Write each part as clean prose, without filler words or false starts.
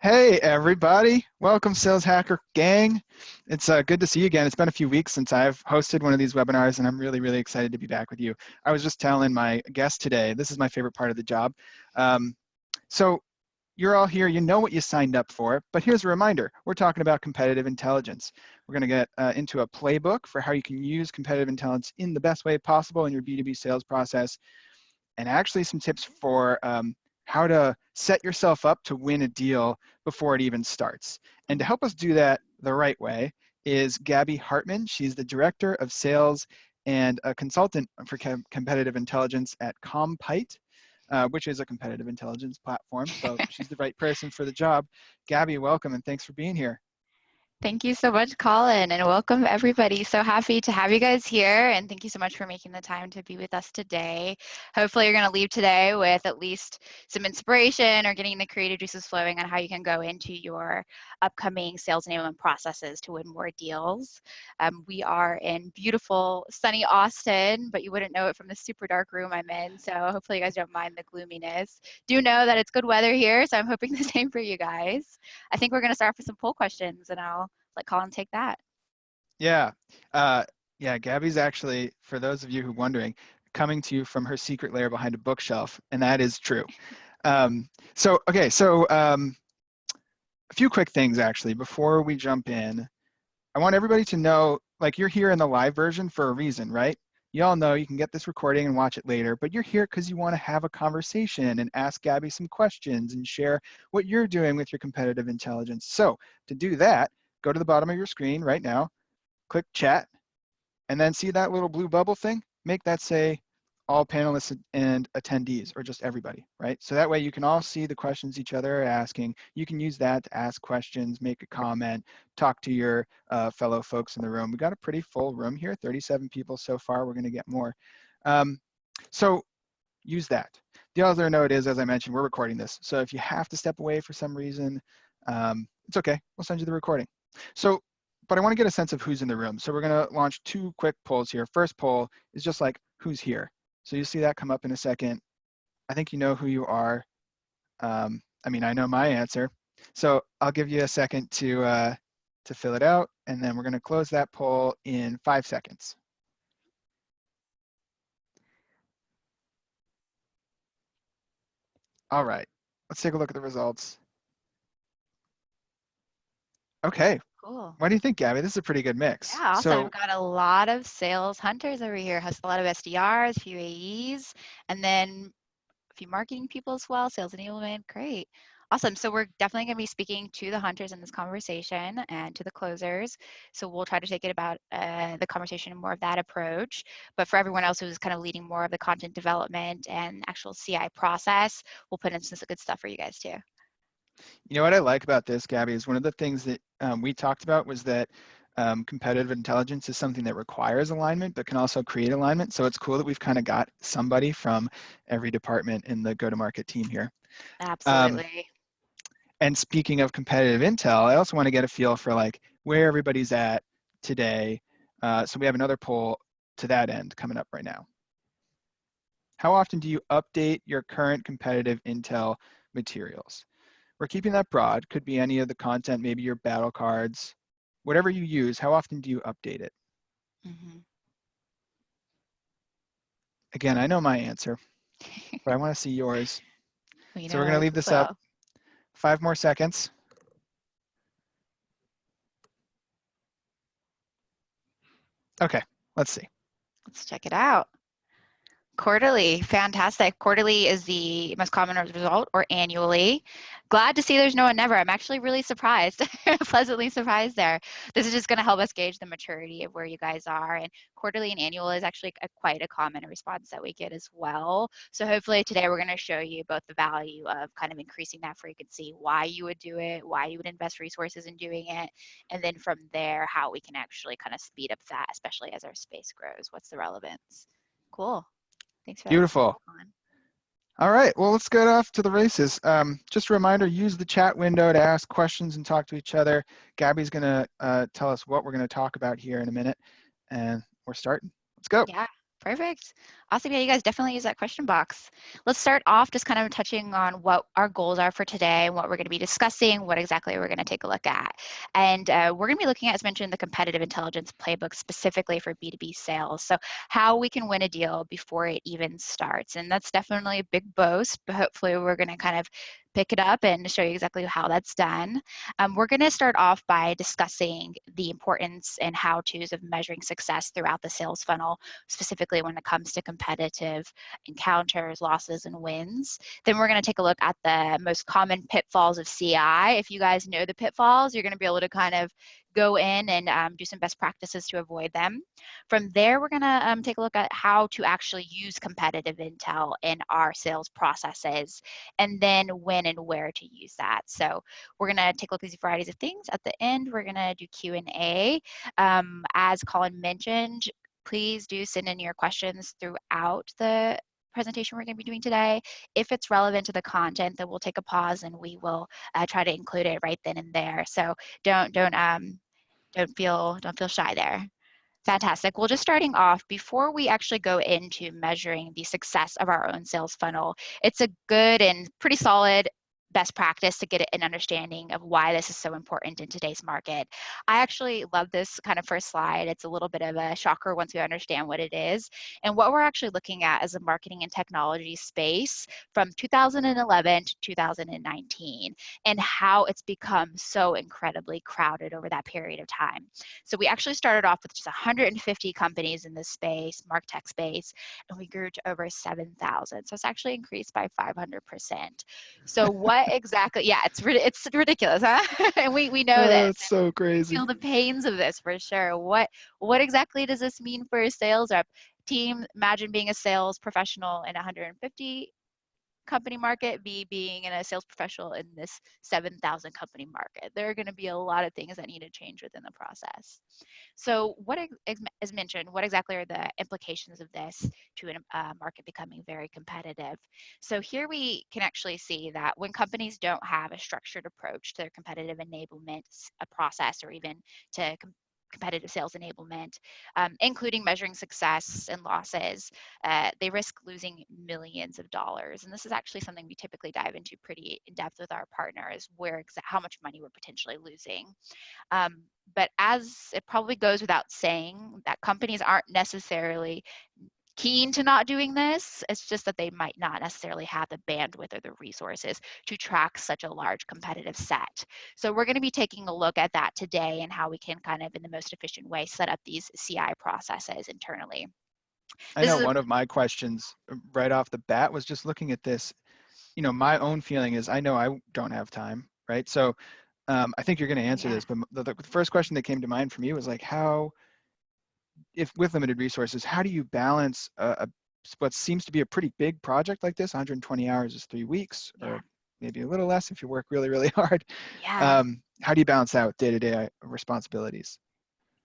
Hey everybody, welcome Sales Hacker Gang. It's good to see you again. It's been a few weeks since I've hosted one of these webinars and I'm really excited to be back with you. I was just telling my guest today, this is my favorite part of the job. So you're all here, you know what you signed up for, but here's a reminder. We're talking about competitive intelligence. We're gonna get into a playbook for how you can use competitive intelligence in the best way possible in your B2B sales process, and actually some tips for how to set yourself up to win a deal before it even starts. And to help us do that the right way is Gabby Hartman. She's the Director of Sales and a consultant for competitive intelligence at Compite, which is a competitive intelligence platform. So she's the right person for the job. Gabby, welcome and thanks for being here. Thank you so much, Colin, and welcome everybody. So happy to have you guys here, and thank you so much for making the time to be with us today. Hopefully you're going to leave today with at least some inspiration or getting the creative juices flowing on how you can go into your upcoming sales enablement processes to win more deals. We are in beautiful, sunny Austin, but you wouldn't know it from the super dark room I'm in, so hopefully you guys don't mind the gloominess. Do know that it's good weather here, so I'm hoping the same for you guys. I think we're going to start with some poll questions, and I'll let Colin take that. Yeah, Gabby's actually, for those of you who are wondering, coming to you from her secret lair behind a bookshelf, and that is true. A few quick things actually before we jump in. I want everybody to know, like, you're here in the live version for a reason, right? You all know you can get this recording and watch it later, but you're here because you want to have a conversation and ask Gabby some questions and share what you're doing with your competitive intelligence. So to do that, go to the bottom of your screen right now, click chat, and then see that little blue bubble thing? Make that say all panelists and attendees, or just everybody, right? So that way you can all see the questions each other are asking. You can use that to ask questions, make a comment, talk to your fellow folks in the room. We got a pretty full room here, 37 people so far. We're gonna get more. So use that. The other note is, as I mentioned, we're recording this. So if you have to step away for some reason, it's okay, we'll send you the recording. But I want to get a sense of who's in the room. So we're going to launch two quick polls here. First poll is just like, who's here? So you'll see that come up in a second. I think you know who you are. I know my answer. So I'll give you a second to fill it out, and then we're going to close that poll in 5 seconds. All right, let's take a look at the results. Okay. Cool. What do you think, Gabby? This is a pretty good mix. Yeah, awesome. We've got a lot of sales hunters over here. Has a lot of SDRs, a few AEs, and then a few marketing people as well, sales enablement. Great. Awesome. So we're definitely going to be speaking to the hunters in this conversation and to the closers. So we'll try to take it about the conversation and more of that approach. But for everyone else who's kind of leading more of the content development and actual CI process, we'll put in some good stuff for you guys too. You know what I like about this, Gabby, is one of the things that we talked about was that competitive intelligence is something that requires alignment, but can also create alignment. So it's cool that we've kind of got somebody from every department in the go-to-market team here. Absolutely. And speaking of competitive intel, I also want to get a feel for like where everybody's at today. So we have another poll to that end coming up right now. How often do you update your current competitive intel materials? We're keeping that broad. Could be any of the content, maybe your battle cards, whatever you use. How often do you update it? Mm-hmm. Again, I know my answer, but I want to see yours. So we're going to leave this up 5 more seconds. Okay, let's see. Let's check it out. Quarterly, fantastic. Quarterly is the most common result, or annually. Glad to see there's no one never. I'm actually really surprised, pleasantly surprised there. This is just going to help us gauge the maturity of where you guys are. And quarterly and annual is actually quite a common response that we get as well. So hopefully today we're going to show you both the value of kind of increasing that frequency, why you would do it, why you would invest resources in doing it, and then from there, how we can actually kind of speed up that, especially as our space grows. What's the relevance? Cool. Thanks for Beautiful. All right, well, let's get off to the races. Just a reminder, use the chat window to ask questions and talk to each other. Gabby's gonna tell us what we're gonna talk about here in a minute, and we're starting. Let's go. Yeah, perfect. Awesome. Yeah, you guys definitely use that question box. Let's start off just kind of touching on what our goals are for today and what we're going to be discussing, what exactly we're going to take a look at. And we're going to be looking at, as mentioned, the competitive intelligence playbook specifically for B2B sales. So how we can win a deal before it even starts. And that's definitely a big boast, but hopefully we're going to kind of pick it up and show you exactly how that's done. We're going to start off by discussing the importance and how-tos of measuring success throughout the sales funnel, specifically when it comes to competitive encounters, losses, and wins. Then we're going to take a look at the most common pitfalls of CI. If you guys know the pitfalls, you're going to be able to kind of go in and do some best practices to avoid them. From there, we're going to take a look at how to actually use competitive intel in our sales processes, and then when and where to use that. So we're going to take a look at these varieties of things. At the end, we're going to do Q&A. As Colin mentioned, please do send in your questions throughout the presentation we're going to be doing today. If it's relevant to the content, then we'll take a pause and we will try to include it right then and there. So don't feel shy there. Fantastic. Well, just starting off, before we actually go into measuring the success of our own sales funnel, it's a good and pretty solid best practice to get an understanding of why this is so important in today's market. I actually love this kind of first slide. It's a little bit of a shocker once we understand what it is. And what we're actually looking at is a marketing and technology space from 2011 to 2019 and how it's become so incredibly crowded over that period of time. So we actually started off with just 150 companies in this space, MarTech space, and we grew to over 7,000. So it's actually increased by 500%. So what exactly, yeah, it's ridiculous, huh? And we know this. It's so crazy. Feel the pains of this for sure. What exactly does this mean for a sales rep team? Imagine being a sales professional in 150 company market, being in a sales professional in this 7,000 company market. There are going to be a lot of things that need to change within the process. So what, as mentioned, what exactly are the implications of this to a market becoming very competitive? So here we can actually see that when companies don't have a structured approach to their competitive enablement process, or even to competitive sales enablement, including measuring success and losses, they risk losing millions of dollars. And this is actually something we typically dive into pretty in depth with our partners, how much money we're potentially losing. But as it probably goes without saying, that companies aren't necessarily keen to not doing this. It's just that they might not necessarily have the bandwidth or the resources to track such a large competitive set. So we're going to be taking a look at that today and how we can kind of, in the most efficient way, set up these CI processes internally. I This know is a, one of my questions right off the bat was just looking at this. My own feeling is I know I don't have time, right? So I think you're going to answer yeah. this, but the first question that came to mind for me was like, if with limited resources, how do you balance what seems to be a pretty big project like this? 120 hours is 3 weeks, Yeah. or maybe a little less if you work really, really hard. Yeah. How do you balance that with day-to-day responsibilities?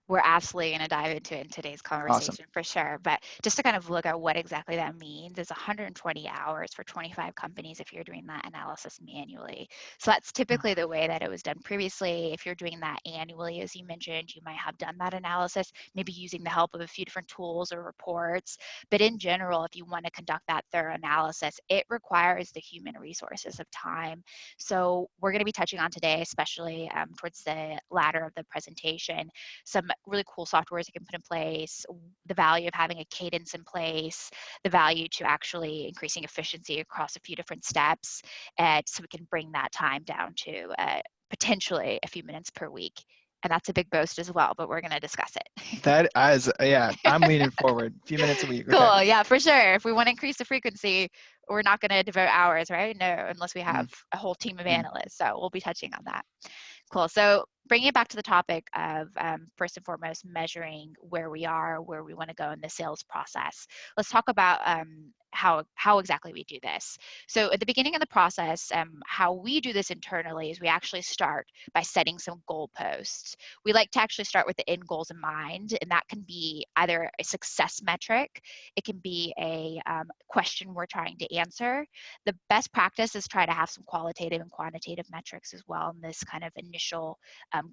We're absolutely going to dive into it in today's Awesome. conversation for sure. But just to kind of look at what exactly that means, is 120 hours for 25 companies if you're doing that analysis manually. So that's typically the way that it was done previously. If you're doing that annually, as you mentioned, you might have done that analysis, maybe using the help of a few different tools or reports. But in general, if you want to conduct that thorough analysis, it requires the human resources of time. So we're going to be touching on today, especially towards the latter of the presentation, some really cool softwares you can put in place, the value of having a cadence in place, the value to actually increasing efficiency across a few different steps, so we can bring that time down to potentially a few minutes per week. And that's a big boast as well, but we're going to discuss it. That is, yeah, I'm leaning forward. A few minutes a week. Okay. Cool. Yeah, for sure. If we want to increase the frequency, we're not going to devote hours, right? No, unless we have a whole team of Mm-hmm. analysts. So we'll be touching on that. Cool. So bringing it back to the topic of first and foremost, measuring where we are, where we want to go in the sales process. Let's talk about how exactly we do this. So at the beginning of the process, how we do this internally is we actually start by setting some goalposts. We like to actually start with the end goals in mind, and that can be either a success metric, it can be a question we're trying to answer. The best practice is try to have some qualitative and quantitative metrics as well in this kind of initial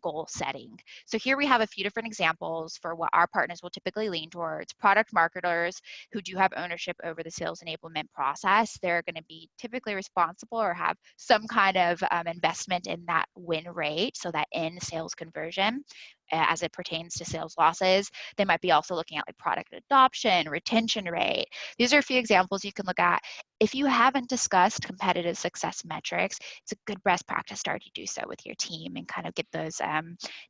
goal setting. So here we have a few different examples for what our partners will typically lean towards. Product marketers who do have ownership over the sales enablement process, they're going to be typically responsible or have some kind of investment in that win rate, so that in sales conversion as it pertains to sales losses. They might be also looking at like product adoption, retention rate. These are a few examples you can look at. If you haven't discussed competitive success metrics, it's a good best practice start to do so with your team and kind of get those,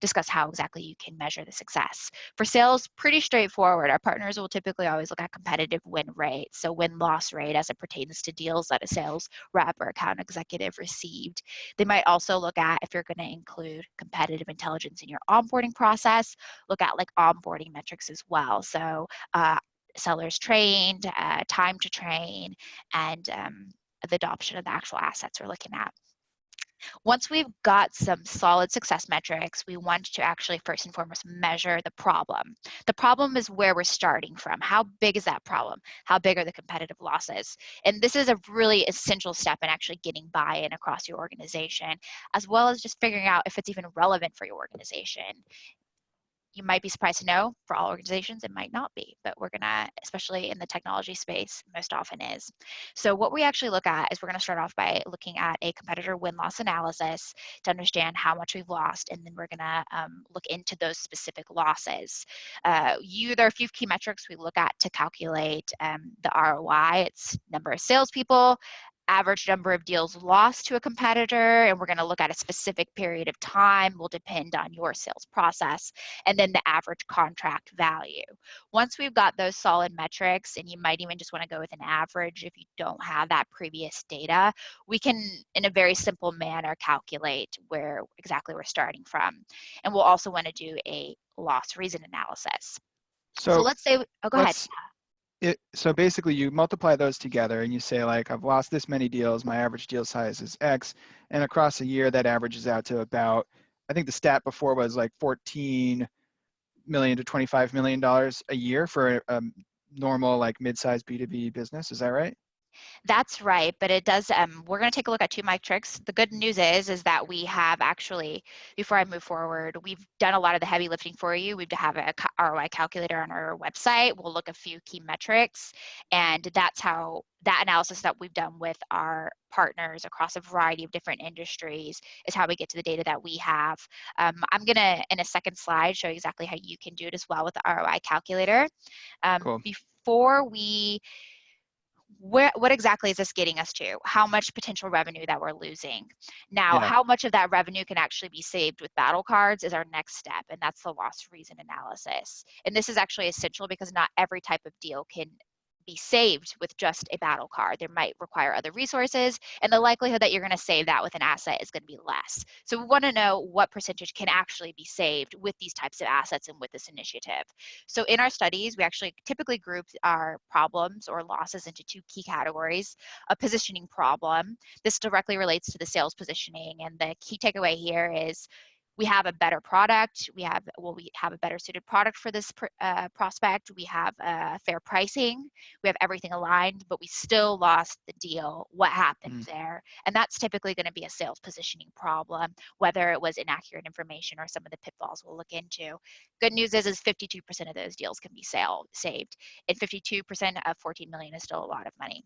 discuss how exactly you can measure the success. For sales, pretty straightforward. Our partners will typically always look at competitive win rate, so win-loss rate as it pertains to deals that a sales rep or account executive received. They might also look at, if you're going to include competitive intelligence in your onboarding process, look at like onboarding metrics as well. So sellers trained, time to train, and the adoption of the actual assets we're looking at. Once we've got some solid success metrics, we want to actually first and foremost measure the problem. The problem is where we're starting from. How big is that problem? How big are the competitive losses? And this is a really essential step in actually getting buy-in across your organization, as well as just figuring out if it's even relevant for your organization. You might be surprised to know, for all organizations, it might not be, but we're gonna, especially in the technology space, most often is. So what we actually look at is we're gonna start off by looking at a competitor win-loss analysis to understand how much we've lost, and then we're gonna look into those specific losses. There are a few key metrics we look at to calculate the ROI. It's number of salespeople, average number of deals lost to a competitor, and we're going to look at a specific period of time, will depend on your sales process, and then the average contract value. Once we've got those solid metrics, and you might even just want to go with an average if you don't have that previous data, we can, in a very simple manner, calculate where exactly we're starting from. And we'll also want to do a loss reason analysis. So let's say, oh, go ahead. So basically you multiply those together and you say like, I've lost this many deals, my average deal size is X, and across a year that averages out to about, I think the stat before was like $14 million to $25 million a year for a normal like mid-sized B2B business. Is that right? That's right, but it does, we're going to take a look at two metrics. The good news is that we have actually, before I move forward, we've done a lot of the heavy lifting for you. We have a ROI calculator on our website. We'll look at a few key metrics, and that's how that analysis that we've done with our partners across a variety of different industries is how we get to the data that we have. I'm going to, in a second slide, show you exactly how you can do it as well with the ROI calculator. Cool. Before we what exactly is this getting us to? How much potential revenue that we're losing? Now, how much of that revenue can actually be saved with battle cards is our next step, and that's the loss reason analysis. And this is actually essential because not every type of deal can be saved with just a battle card. There might require other resources, and the likelihood that you're going to save that with an asset is going to be less. So we want to know what percentage can actually be saved with these types of assets and with this initiative. So in our studies, we actually typically group our problems or losses into two key categories. A positioning problem. This directly relates to the sales positioning, and the key takeaway here is we have a better product. We have a better suited product for this prospect. We have fair pricing. We have everything aligned, but we still lost the deal. What happened there? And that's typically going to be a sales positioning problem, whether it was inaccurate information or some of the pitfalls we'll look into. Good news is 52% of those deals can be saved, and 52% of 14 million is still a lot of money.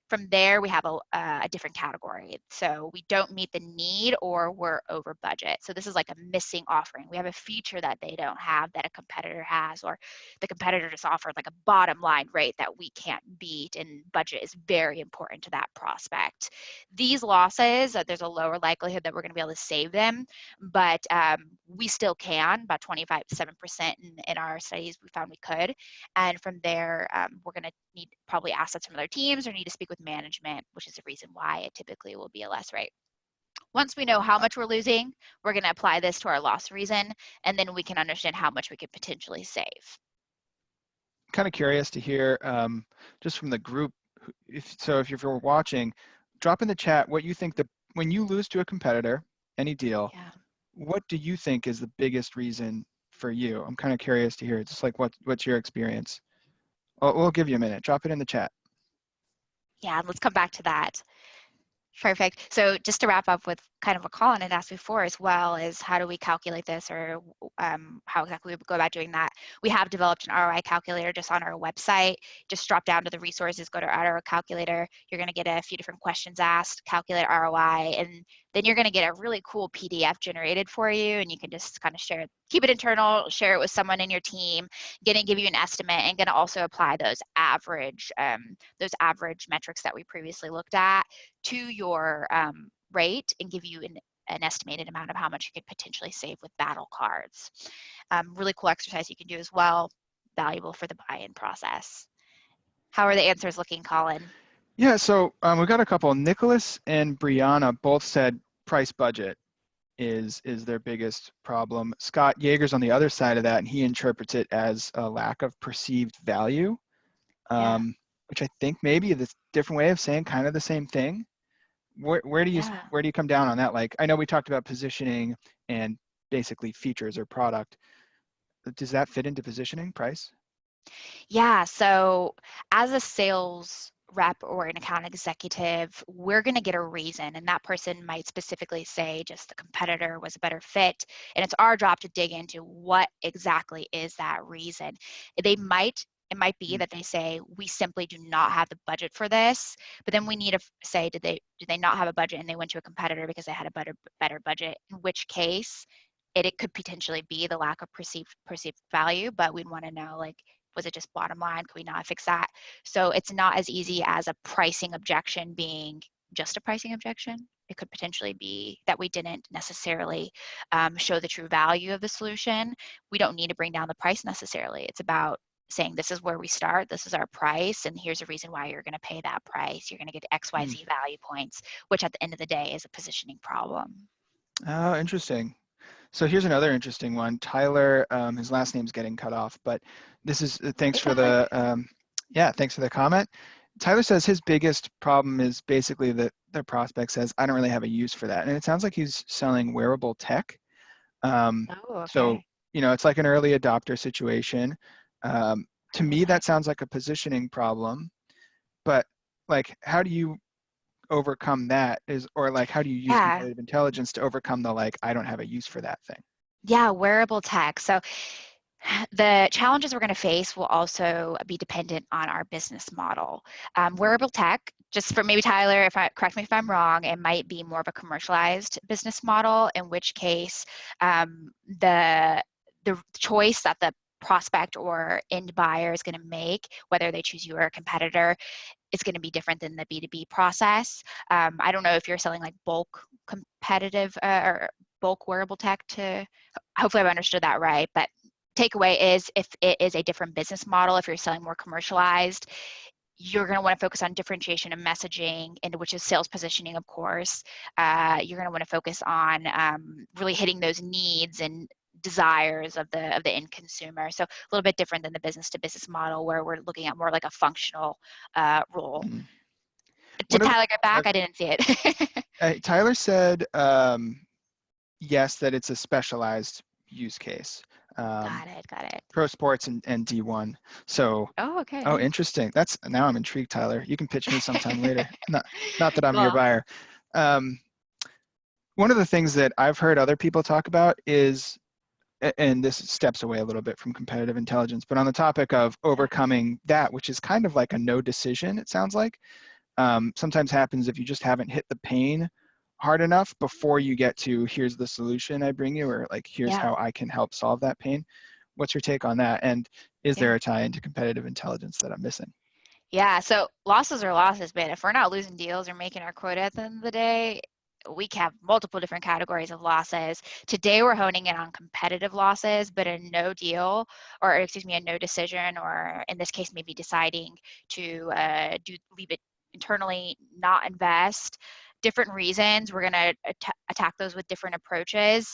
From there, we have a different category. So we don't meet the need or we're over budget. So this is like a missing offering. We have a feature that they don't have that a competitor has, or the competitor just offered like a bottom line rate that we can't beat, and budget is very important to that prospect. These losses, there's a lower likelihood that we're going to be able to save them, but we still can. About 25% in our studies, we found we could. And from there, we're going to need probably assets from other teams or need to speak with management, which is the reason why it typically will be a less rate. Once we know how much we're losing, we're going to apply this to our loss reason, and then we can understand how much we could potentially save. Kind of curious to hear just from the group, if you're watching, drop in the chat what you think when you lose to a competitor, any deal, what do you think is the biggest reason for you? I'm kind of curious to hear, just like what's your experience? We'll give you a minute. Drop it in the chat. Yeah, let's come back to that. Perfect. So just to wrap up with kind of what Colin had asked before as well is how do we calculate this, or how exactly we go about doing that? We have developed an ROI calculator just on our website. Just drop down to the resources, go to our ROI calculator. You're going to get a few different questions asked, calculate ROI, and then you're going to get a really cool PDF generated for you, and you can just kind of share it, keep it internal, share it with someone in your team, going to give you an estimate, and going to also apply those average metrics that we previously looked at to your rate and give you an estimated amount of how much you could potentially save with battle cards. Really cool exercise you can do as well, valuable for the buy-in process. How are the answers looking, Colin? Yeah, so we've got a couple. Nicholas and Brianna both said price budget is their biggest problem. Scott Yeager's on the other side of that, and he interprets it as a lack of perceived value, Yeah. which I think maybe is a different way of saying kind of the same thing. Where do you come down on that? Like, I know we talked about positioning and basically features or product. Does that fit into positioning, price? Yeah, so as a sales rep or an account executive, we're going to get a reason, and that person might specifically say just the competitor was a better fit, and it's our job to dig into what exactly is that reason. It might be that they say we simply do not have the budget for this, but then we need to say did they not have a budget and they went to a competitor because they had a better budget, in which case it could potentially be the lack of perceived value, but we'd want to know, like, was it just bottom line? Could we not fix that? So it's not as easy as a pricing objection being just a pricing objection. It could potentially be that we didn't necessarily show the true value of the solution. We don't need to bring down the price necessarily. It's about saying this is where we start, this is our price, and here's a reason why you're going to pay that price. You're going to get XYZ value points, which at the end of the day is a positioning problem. Oh, interesting. So here's another interesting one. Tyler, his last name's getting cut off, but this is thanks Hey, for Tyler. thanks for the comment. Tyler says his biggest problem is basically that the prospect says, I don't really have a use for that. And it sounds like he's selling wearable tech. Oh, So, okay. it's like an early adopter situation. To Wearable me, tech. that sounds like a positioning problem, but like, how do you overcome that or like, how do you use Yeah. competitive intelligence to overcome the, like, I don't have a use for that thing? Yeah, wearable tech. So the challenges we're going to face will also be dependent on our business model. Wearable tech, just for maybe Tyler, correct me if I'm wrong, it might be more of a commercialized business model, in which case the choice that the prospect or end buyer is going to make, whether they choose you or a competitor, is going to be different than the B2B process. I don't know if you're selling like bulk competitive or bulk wearable tech to, hopefully I've understood that right, but takeaway is if it is a different business model, if you're selling more commercialized, you're going to want to focus on differentiation and messaging, and which is sales positioning, of course. You're going to want to focus on really hitting those needs and desires of the end consumer. So a little bit different than the business to business model, where we're looking at more like a functional role. Mm. Did One of Tyler get back? the, I didn't see it. Tyler said yes, that it's a specialized use case. Got it. Got it. Pro sports and D1. So, Oh, okay. oh, Nice. interesting. Now I'm intrigued, Tyler. You can pitch me sometime later. Not that I'm your Cool. buyer. Um, One of the things that I've heard other people talk about is, and this steps away a little bit from competitive intelligence, but on the topic of Yeah. overcoming that, which is kind of like a no decision, it sounds like, sometimes happens if you just haven't hit the pain hard enough before you get to here's the solution I bring you, or like here's Yeah. how I can help solve that pain. What's your take on that? And is Yeah. there a tie into competitive intelligence that I'm missing? Yeah. So losses are losses, but if we're not losing deals or making our quota at the end of the day, we can have multiple different categories of losses. Today we're honing in on competitive losses, but a no deal, or excuse me, a no decision, or in this case, maybe deciding to leave it internally, not invest. Different reasons. We're going to attack those with different approaches.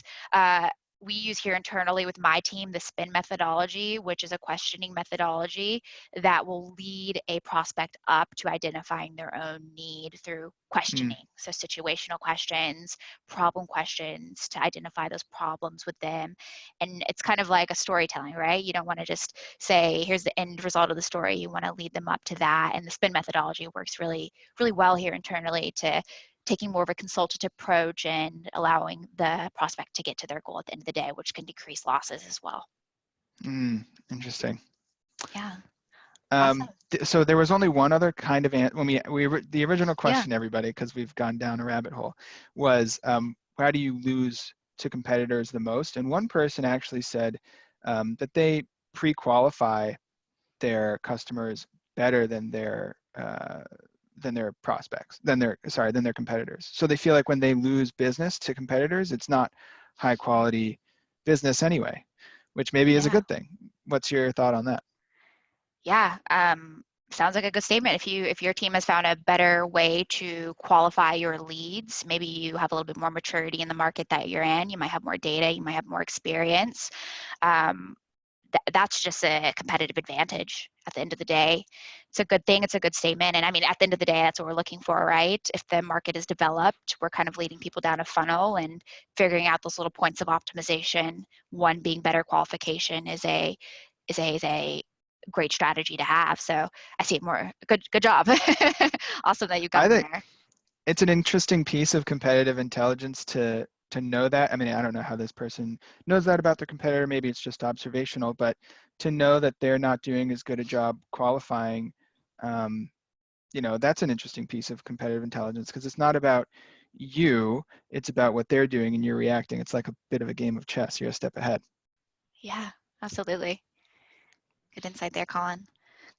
We use here internally with my team the SPIN methodology, which is a questioning methodology that will lead a prospect up to identifying their own need through Mm, questioning. So situational questions, problem questions to identify those problems with them. And it's kind of like a storytelling, right? You don't want to just say, here's the end result of the story. You want to lead them up to that. And the SPIN methodology works really, really well here internally to taking more of a consultative approach and allowing the prospect to get to their goal at the end of the day, which can decrease losses as well. Interesting. Yeah. Awesome. So there was only one other kind of when the original Yeah. question, everybody, because we've gone down a rabbit hole, was how do you lose to competitors the most? And one person actually said that they pre-qualify their customers better than their prospects, than their competitors. So they feel like when they lose business to competitors, it's not high quality business anyway, which maybe is a Yeah. good thing. What's your thought on that? Yeah. Sounds like a good statement. If your team has found a better way to qualify your leads, maybe you have a little bit more maturity in the market that you're in, you might have more data, you might have more experience. That's just a competitive advantage at the end of the day. It's a good thing. It's a good statement. And I mean, at the end of the day, that's what we're looking for, right? If the market is developed, we're kind of leading people down a funnel and figuring out those little points of optimization. One being better qualification is a great strategy to have. So I see it more. Good job. Awesome that you've I gotten think there. it's an interesting piece of competitive intelligence to know that. I mean, I don't know how this person knows that about their competitor. Maybe it's just observational, but to know that they're not doing as good a job qualifying, that's an interesting piece of competitive intelligence, because it's not about you, it's about what they're doing and you're reacting. It's like a bit of a game of chess. You're a step ahead. Yeah, absolutely. Good insight there, Colin.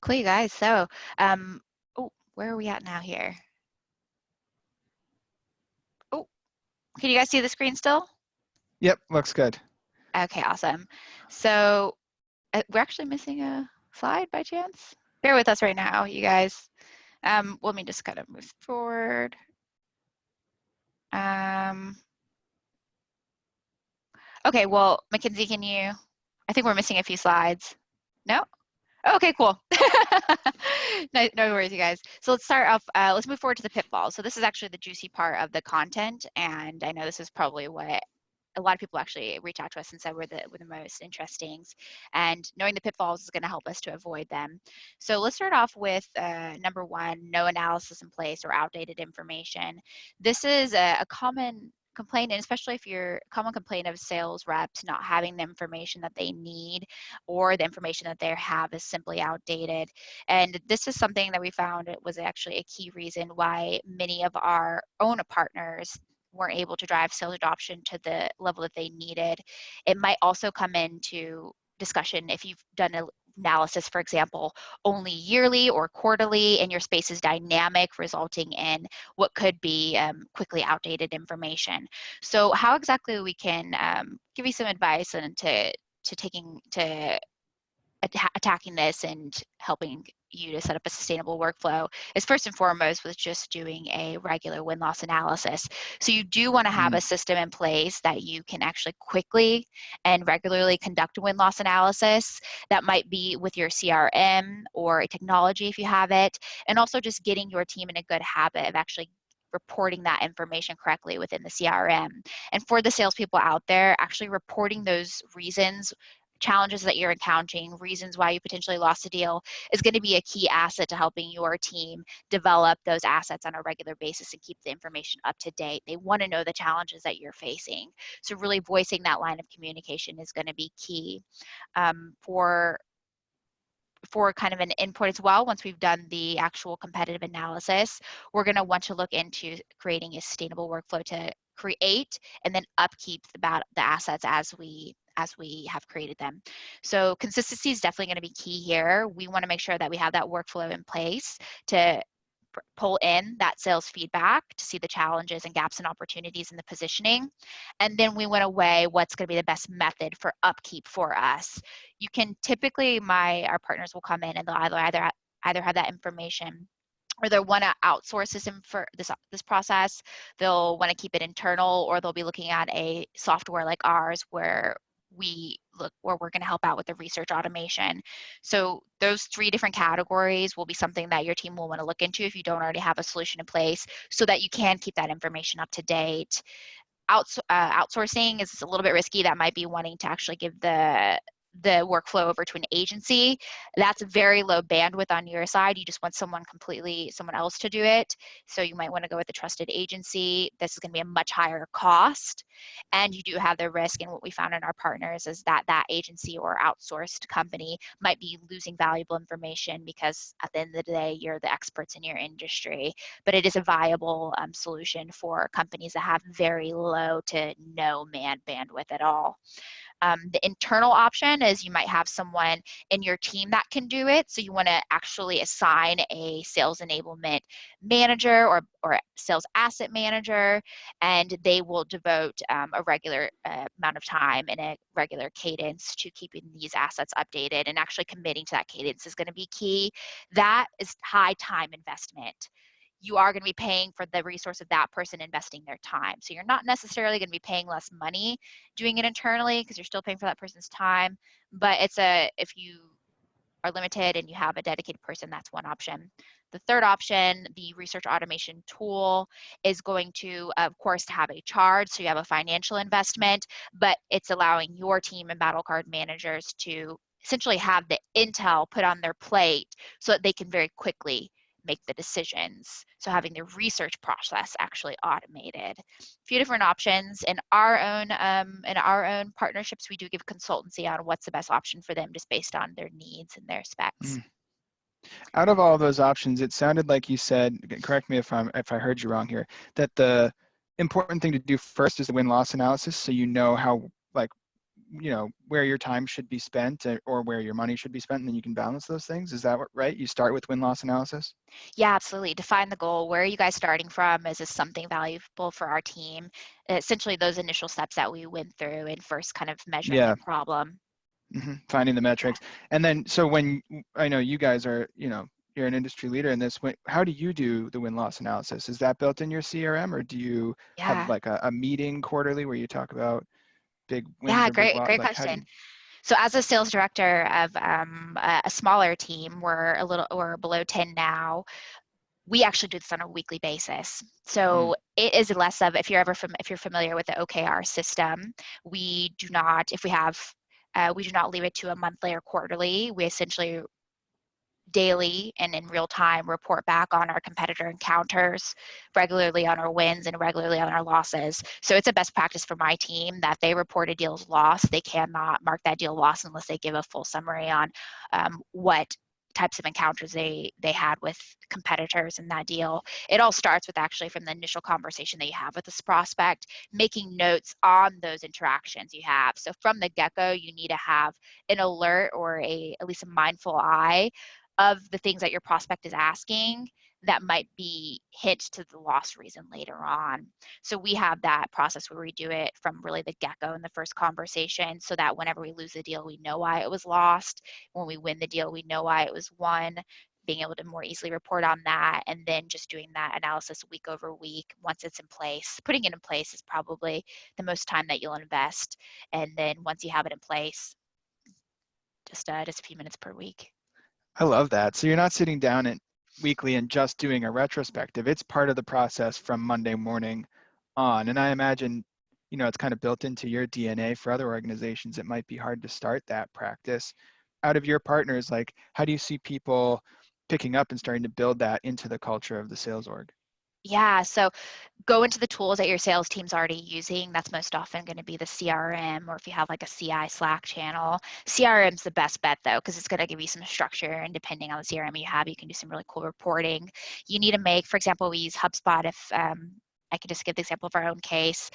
Cool, you guys. So, where are we at now here? Oh, can you guys see the screen still? Yep, looks good. Okay, awesome. So we're actually missing a slide by chance. Bear with us right now, you guys. Let me just kind of move forward. Okay, well, Mackenzie, I think we're missing a few slides. No? Okay, cool. No worries, you guys. So let's start off, let's move forward to the pitfalls. So this is actually the juicy part of the content, and I know this is probably what a lot of people actually reach out to us and said were the most interesting, and knowing the pitfalls is going to help us to avoid them. So let's start off with number one, no analysis in place or outdated information. This is a common complaint, and especially if you're common complaint of sales reps not having the information that they need, or the information that they have is simply outdated. And this is something that we found it was actually a key reason why many of our own partners weren't able to drive sales adoption to the level that they needed. It might also come into discussion if you've done an analysis, for example, only yearly or quarterly, and your space is dynamic, resulting in what could be quickly outdated information. So how exactly we can give you some advice and to attacking this and helping you to set up a sustainable workflow is first and foremost with just doing a regular win-loss analysis. So you do want to have a system in place that you can actually quickly and regularly conduct a win-loss analysis. That might be with your CRM or a technology if you have it, and also just getting your team in a good habit of actually reporting that information correctly within the CRM. And for the salespeople out there, actually reporting those reasons, challenges that you're encountering, reasons why you potentially lost a deal is going to be a key asset to helping your team develop those assets on a regular basis and keep the information up to date. They want to know the challenges that you're facing. So really voicing that line of communication is going to be key. For kind of an input as well, once we've done the actual competitive analysis, we're going to want to look into creating a sustainable workflow to create and then upkeep the assets as we have created them. So consistency is definitely going to be key here. We want to make sure that we have that workflow in place to pull in that sales feedback to see the challenges and gaps and opportunities in the positioning. And then we went away what's going to be the best method for upkeep for us. You can typically, our partners will come in and they'll either have that information, or they'll want to outsource this process. They'll want to keep it internal, or they'll be looking at a software like ours where we're going to help out with the research automation. So those three different categories will be something that your team will want to look into if you don't already have a solution in place, so that you can keep that information up to date. Outsourcing is a little bit risky. That might be wanting to actually give the the workflow over to an agency, that's very low bandwidth on your side. You just want someone else to do it. So you might want to go with a trusted agency. This is going to be a much higher cost. And you do have the risk, and what we found in our partners is that that agency or outsourced company might be losing valuable information because at the end of the day, you're the experts in your industry. But it is a viable solution for companies that have very low to no man bandwidth at all. The internal option is you might have someone in your team that can do it. So you want to actually assign a sales enablement manager or sales asset manager, and they will devote a regular amount of time and a regular cadence to keeping these assets updated, and actually committing to that cadence is going to be key. That is high time investment. You are going to be paying for the resource of that person investing their time. So you're not necessarily going to be paying less money doing it internally because you're still paying for that person's time. But if you are limited and you have a dedicated person, that's one option. The third option, the research automation tool, is going to, of course, have a charge. So you have a financial investment, but it's allowing your team and battle card managers to essentially have the intel put on their plate so that they can very quickly make the decisions. So having the research process actually automated. A few different options. In our own partnerships, we do give consultancy on what's the best option for them just based on their needs and their specs. Out of all those options, it sounded like you said, correct me if I heard you wrong here, that the important thing to do first is the win-loss analysis, so you know how, like, you know, where your time should be spent or where your money should be spent, and then you can balance those things. Is that right? You start with win-loss analysis? Yeah, absolutely. Define the goal. Where are you guys starting from? Is this something valuable for our team? Essentially, those initial steps that we went through in first kind of measuring Yeah. the problem. Finding the metrics. And then, so when, I know you guys are, you know, you're an industry leader in this, how do you do the win-loss analysis? Is that built in your CRM, or do you have Yeah. like a meeting quarterly where you talk about big wins Yeah, or big great, loss? great Like, how do question. you? So as a sales director of a smaller team, we're below 10 now. We actually do this on a weekly basis. So it is less of, if you're familiar with the OKR system, we do not, if we have, we do not leave it to a monthly or quarterly. We essentially daily and in real time report back on our competitor encounters, regularly on our wins and regularly on our losses. So it's a best practice for my team that they report a deal's loss. They cannot mark that deal loss unless they give a full summary on what types of encounters they had with competitors in that deal. It all starts with actually from the initial conversation that you have with this prospect, making notes on those interactions you have. So from the get-go, you need to have an alert or at least a mindful eye of the things that your prospect is asking that might be hint to the loss reason later on. So we have that process where we do it from really the get-go in the first conversation, so that whenever we lose the deal, we know why it was lost. When we win the deal, we know why it was won, being able to more easily report on that, and then just doing that analysis week over week once it's in place. Putting it in place is probably the most time that you'll invest. And then once you have it in place, just a few minutes per week. I love that. So you're not sitting down weekly and just doing a retrospective. It's part of the process from Monday morning on. And I imagine, you know, it's kind of built into your DNA. For other organizations, it might be hard to start that practice. Out of your partners, like, how do you see people picking up and starting to build that into the culture of the sales org? Yeah, so go into the tools that your sales team's already using. That's most often going to be the CRM, or if you have like a CI Slack channel. CRM's the best bet though, because it's going to give you some structure, and depending on the CRM you have, you can do some really cool reporting. You need to make, for example, we use HubSpot. If I could just give the example of our own case.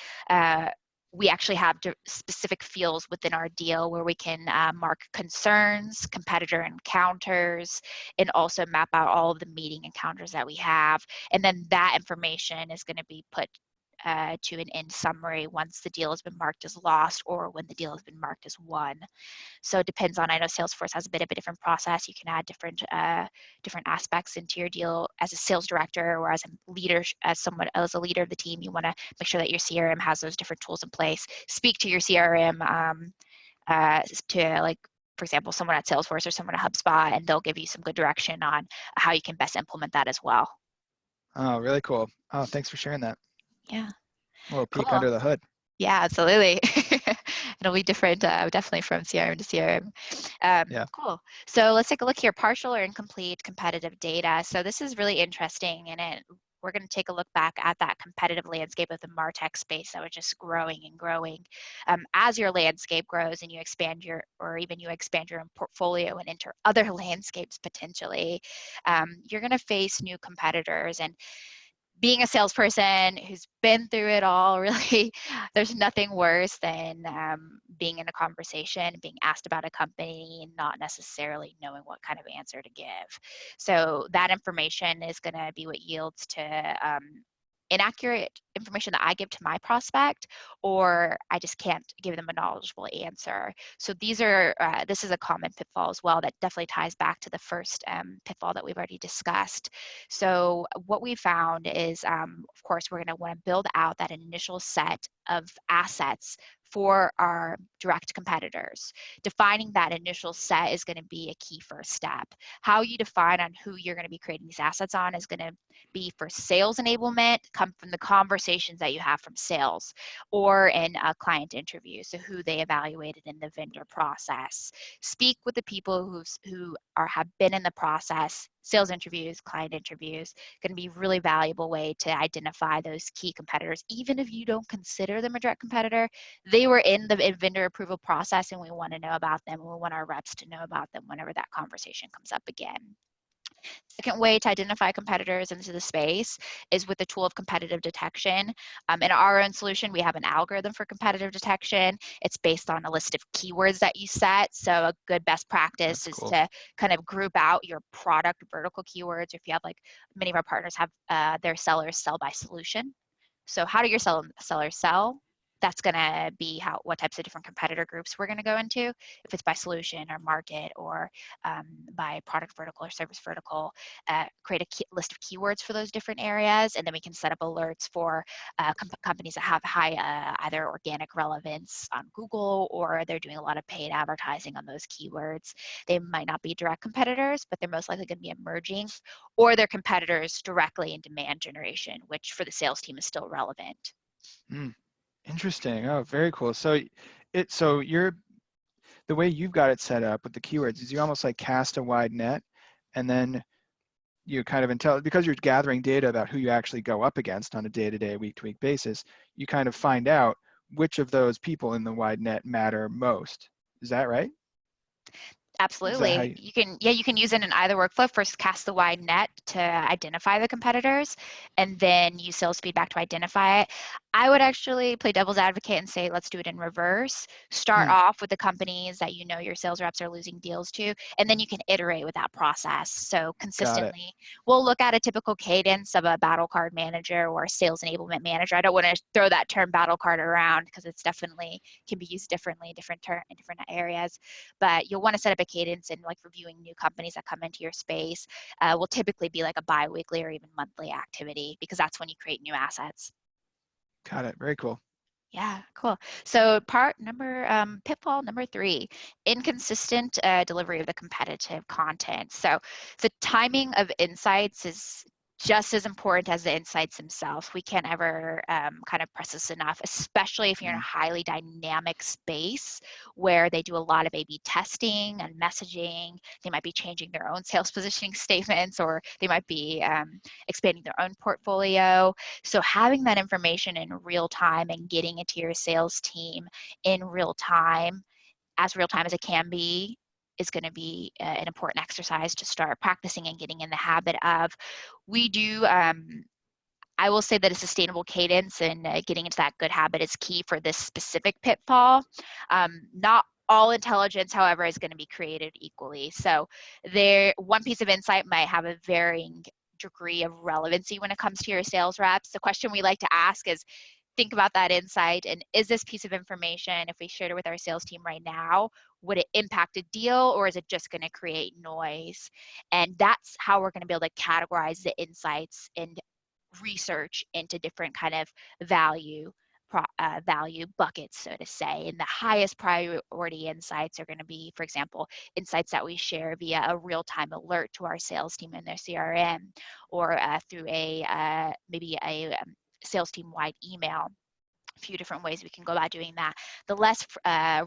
We actually have specific fields within our deal where we can mark concerns, competitor encounters, and also map out all of the meeting encounters that we have. And then that information is going to be put to an end summary once the deal has been marked as lost or when the deal has been marked as won. So it depends on, I know Salesforce has a bit of a different process. You can add different aspects into your deal as a sales director, or as a leader, as a leader of the team. You want to make sure that your CRM has those different tools in place. Speak to your CRM to, like, for example, someone at Salesforce or someone at HubSpot, and they'll give you some good direction on how you can best implement that as well. Oh, really cool. Oh, thanks for sharing that. Yeah. A little peek Cool. under the hood. Yeah, absolutely. It'll be different, definitely from CRM to CRM. Yeah. Cool. So let's take a look here. Partial or incomplete competitive data. So this is really interesting, and we're going to take a look back at that competitive landscape of the MarTech space that was just growing and growing. As your landscape grows and you expand your own portfolio and enter other landscapes potentially, you're going to face new competitors. And being a salesperson who's been through it all, really, there's nothing worse than being in a conversation, being asked about a company, and not necessarily knowing what kind of answer to give. So that information is going to be what yields to inaccurate information that I give to my prospect, or I just can't give them a knowledgeable answer. So this is a common pitfall as well that definitely ties back to the first pitfall that we've already discussed. So what we found is, of course, we're going to want to build out that initial set of assets for our direct competitors. Defining that initial set is going to be a key first step. How you define on who you're going to be creating these assets on is going to be for sales enablement, come from the conversations that you have from sales, or in a client interview, so who they evaluated in the vendor process. Speak with the people who have been in the process. Sales interviews, client interviews, going to be a really valuable way to identify those key competitors. Even if you don't consider them a direct competitor, they were in the vendor approval process, and we want to know about them, and we want our reps to know about them whenever that conversation comes up again. Second way to identify competitors into the space is with the tool of competitive detection. In our own solution, we have an algorithm for competitive detection. It's based on a list of keywords that you set. So a good best practice That's is cool. to kind of group out your product vertical keywords. If you have, like, many of our partners have their sellers sell by solution. So how do your sellers sell? That's going to be what types of different competitor groups we're going to go into. If it's by solution or market, or by product vertical or service vertical, create a list of keywords for those different areas, and then we can set up alerts for companies that have high either organic relevance on Google, or they're doing a lot of paid advertising on those keywords. They might not be direct competitors, but they're most likely going to be emerging, or they're competitors directly in demand generation, which for the sales team is still relevant. Mm, interesting. Oh, very cool. So the way you've got it set up with the keywords is you almost like cast a wide net, and then you kind of because you're gathering data about who you actually go up against on a day-to-day, week-to-week basis, you kind of find out which of those people in the wide net matter most. Is that right? Is that how Absolutely. you? You can use it in either workflow. First, cast the wide net to identify the competitors, and then use sales feedback to identify it. I would actually play devil's advocate and say, let's do it in reverse. Start Hmm, off with the companies that you know your sales reps are losing deals to, and then you can iterate with that process. So got it. consistently, we'll look at a typical cadence of a battle card manager or a sales enablement manager. I don't want to throw that term battle card around, because it's definitely can be used differently in different areas. But you'll want to set up a cadence, and like reviewing new companies that come into your space will typically be like a bi-weekly or even monthly activity, because that's when you create new assets. Got it. Very cool. Yeah, cool. So pitfall number 3, inconsistent delivery of the competitive content. So the timing of insights is just as important as the insights themselves. We can't ever kind of press this enough, especially if you're in a Mm, highly dynamic space where they do a lot of A/B testing and messaging. They might be changing their own sales positioning statements, or they might be expanding their own portfolio. So having that information in real time and getting it to your sales team in real time as it can be, is going to be an important exercise to start practicing and getting in the habit of. We do, I will say that a sustainable cadence and getting into that good habit is key for this specific pitfall. Not all intelligence, however, is going to be created equally. So one piece of insight might have a varying degree of relevancy when it comes to your sales reps. The question we like to ask is, think about that insight, and is this piece of information, if we shared it with our sales team right now, would it impact a deal, or is it just going to create noise? And that's how we're going to be able to categorize the insights and research into different kind of value buckets, so to say. And the highest priority insights are going to be, for example, insights that we share via a real-time alert to our sales team in their CRM, or through maybe a sales team-wide email. few different ways we can go about doing that. The less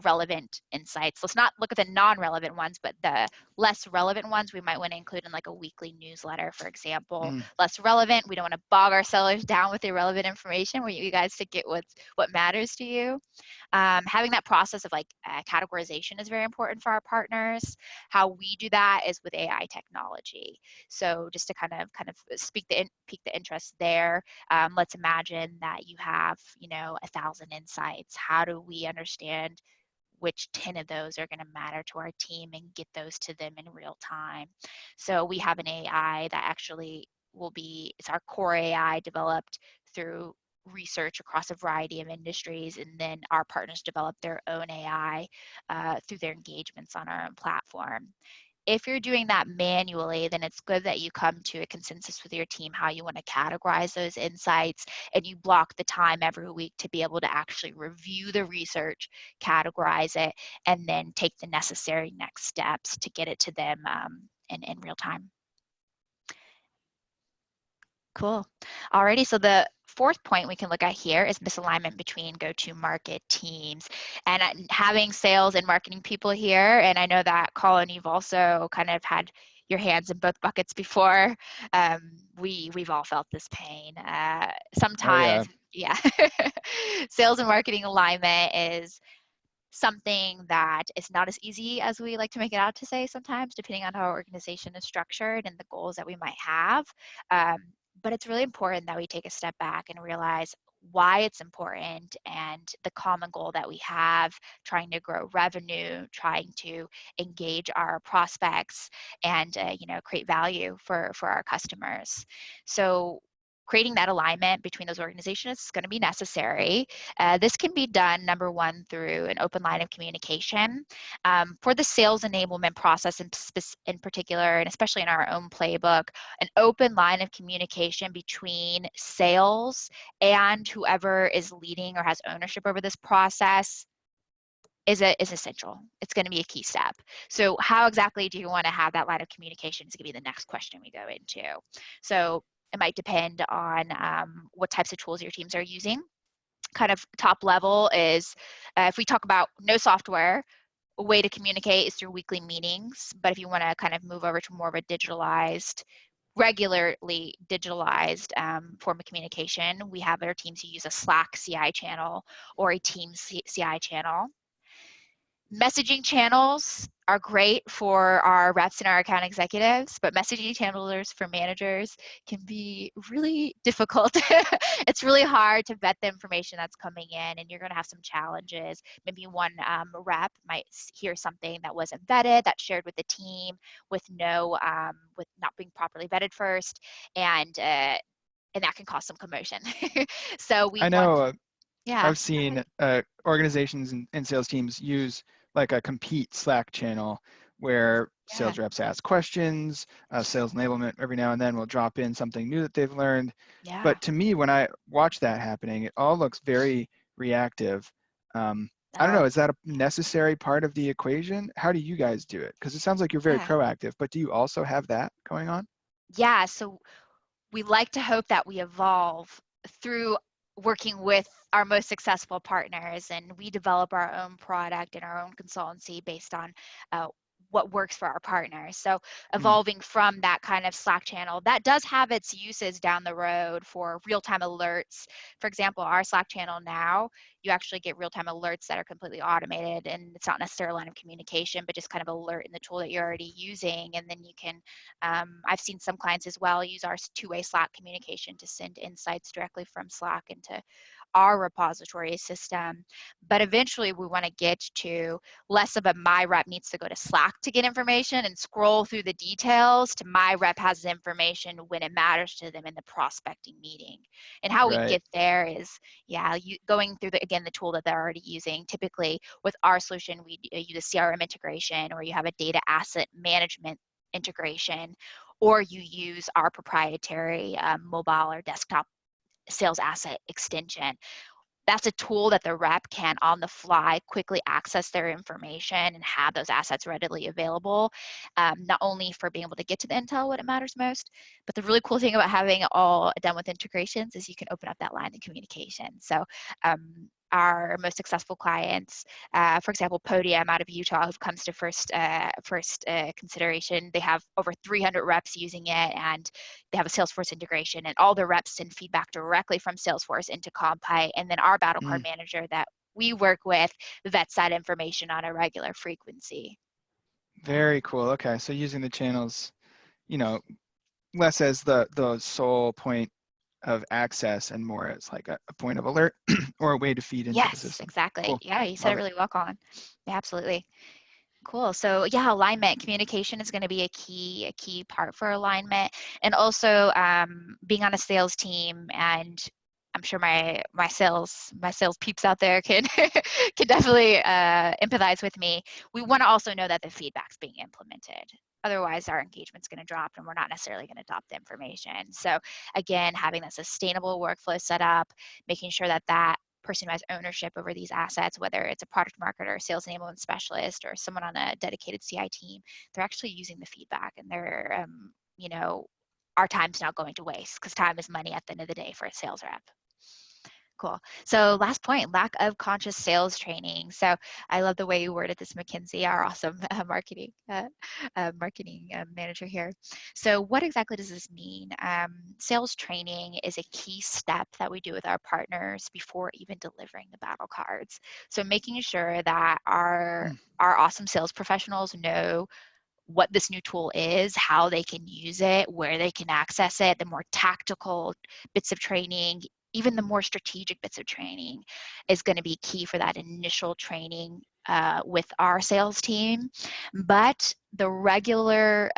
relevant insights, let's not look at the non-relevant ones, but the less relevant ones we might want to include in like a weekly newsletter, for example. Less relevant, we don't want to bog our sellers down with irrelevant information. We want you guys to get what matters to you. Having that process of like categorization is very important for our partners. How we do that is with AI technology. So just to kind of pique the interest there, let's imagine that you have 1,000 insights. How do we understand which 10 of those are going to matter to our team and get those to them in real time? So we have an AI that actually it's our core AI developed through research across a variety of industries, and then our partners develop their own AI through their engagements on our own platform. If you're doing that manually, then it's good that you come to a consensus with your team how you want to categorize those insights, and you block the time every week to be able to actually review the research, categorize it, and then take the necessary next steps to get it to them in real time. Cool. Alrighty, so the fourth point we can look at here is misalignment between go-to-market teams. And having sales and marketing people here, and I know that Colin, you've also kind of had your hands in both buckets before. We've all felt this pain. Sometimes, yeah. Sales and marketing alignment is something that is not as easy as we like to make it out to say sometimes, depending on how our organization is structured and the goals that we might have. But it's really important that we take a step back and realize why it's important and the common goal that we have, trying to grow revenue, trying to engage our prospects, and create value for our customers. So creating that alignment between those organizations is going to be necessary. This can be done, number one, through an open line of communication. For the sales enablement process in particular, and especially in our own playbook, an open line of communication between sales and whoever is leading or has ownership over this process is essential. It's going to be a key step. So how exactly do you want to have that line of communication is going to be the next question we go into. So it might depend on what types of tools your teams are using. Kind of top level is if we talk about no software, a way to communicate is through weekly meetings. But if you want to kind of move over to more of a regularly digitalized form of communication, we have our teams who use a Slack CI channel or a Teams CI channel. Messaging channels are great for our reps and our account executives, but messaging channels for managers can be really difficult. It's really hard to vet the information that's coming in, and you're going to have some challenges. Maybe one rep might hear something that wasn't vetted, that's shared with the team with with not being properly vetted first, and that can cause some commotion. So I know. Yeah. I've seen organizations and sales teams use like a compete Slack channel where sales reps ask questions, sales enablement every now and then will drop in something new that they've learned. Yeah. But to me, when I watch that happening, it all looks very reactive. I don't know, is that a necessary part of the equation? How do you guys do it? Because it sounds like you're very proactive, but do you also have that going on? Yeah, so we like to hope that we evolve through working with our most successful partners, and we develop our own product and our own consultancy based on what works for our partners. So evolving from that kind of Slack channel, that does have its uses down the road for real-time alerts. For example, our Slack channel now, you actually get real-time alerts that are completely automated, and it's not necessarily a line of communication, but just kind of alert in the tool that you're already using. And then you can, I've seen some clients as well use our two-way Slack communication to send insights directly from Slack into our repository system. But eventually we want to get to less of a my rep needs to go to Slack to get information and scroll through the details to my rep has the information when it matters to them in the prospecting meeting. And how we get there is, going through the tool that they're already using. Typically with our solution, we use a CRM integration, or you have a data asset management integration, or you use our proprietary mobile or desktop sales asset extension. that's a tool that the rep can on the fly quickly access their information and have those assets readily available, not only for being able to get to the intel when it matters most, but the really cool thing about having it all done with integrations is you can open up that line of communication. So our most successful clients, for example, Podium out of Utah, who comes to first consideration, they have over 300 reps using it, and they have a Salesforce integration, and all the reps send feedback directly from Salesforce into Compy, and then our battle card manager that we work with vets that information on a regular frequency. Very cool. Okay, so using the channels, you know, less as the sole point of access and more as like a point of alert or a way to feed into the Yes, system. exactly. Cool. Yeah, you said Love it it. really well, Colin. Yeah, absolutely. Cool. So yeah, alignment, communication is going to be a key part for alignment, and also being on a sales team. And I'm sure my sales peeps out there can can definitely empathize with me. We want to also know that the feedback's being implemented. Otherwise, our engagement's going to drop, and we're not necessarily going to adopt the information. So again, having that sustainable workflow set up, making sure that that person who has ownership over these assets, whether it's a product marketer, sales enablement specialist, or someone on a dedicated CI team, they're actually using the feedback, and they're, you know, our time's not going to waste, because time is money at the end of the day for a sales rep. Cool. So last point, lack of conscious sales training. So I love the way you worded this, Mackenzie, our awesome marketing manager here. So what exactly does this mean? Sales training is a key step that we do with our partners before even delivering the battle cards. So making sure that our awesome sales professionals know what this new tool is, how they can use it, where they can access it, the more tactical bits of training, even the more strategic bits of training is going to be key for that initial training with our sales team. But the regular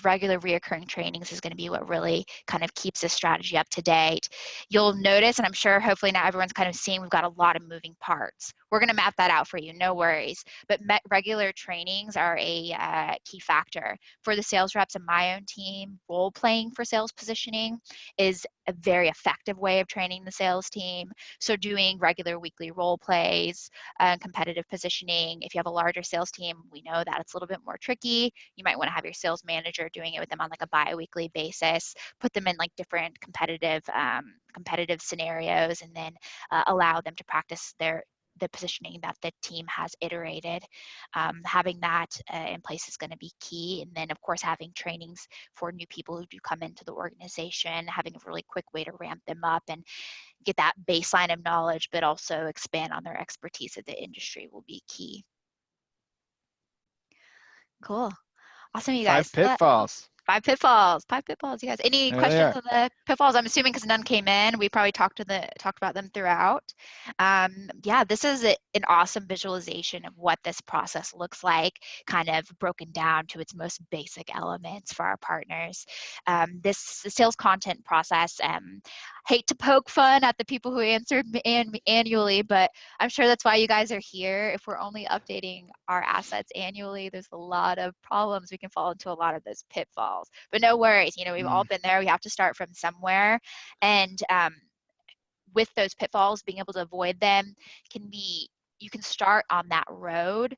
reoccurring trainings is going to be what really kind of keeps this strategy up to date. You'll notice, and I'm sure hopefully now everyone's kind of seeing, we've got a lot of moving parts. We're going to map that out for you, no worries. But regular trainings are a key factor. For the sales reps in my own team, role playing for sales positioning is a very effective way of training the sales team. So doing regular weekly role plays, competitive positioning. If you have a larger sales team, we know that it's a little bit more tricky. You might want to have your sales manager doing it with them on like a bi-weekly basis, put them in like different competitive scenarios, and then allow them to practice the positioning that the team has iterated. Having that in place is going to be key. And then, of course, having trainings for new people who do come into the organization, having a really quick way to ramp them up and get that baseline of knowledge, but also expand on their expertise of the industry will be key. Cool. Awesome, you guys. 5 pitfalls. 5 pitfalls. 5 pitfalls. You guys, any There they questions are. on the pitfalls? I'm assuming because none came in. We probably talked about them throughout. Yeah, this is an awesome visualization of what this process looks like, kind of broken down to its most basic elements for our partners. This sales content process. Hate to poke fun at the people who answered annually, but I'm sure that's why you guys are here. If we're only updating our assets annually, there's a lot of problems. We can fall into a lot of those pitfalls. But no worries, you know, we've all been there. We have to start from somewhere. And with those pitfalls, being able to avoid them you can start on that road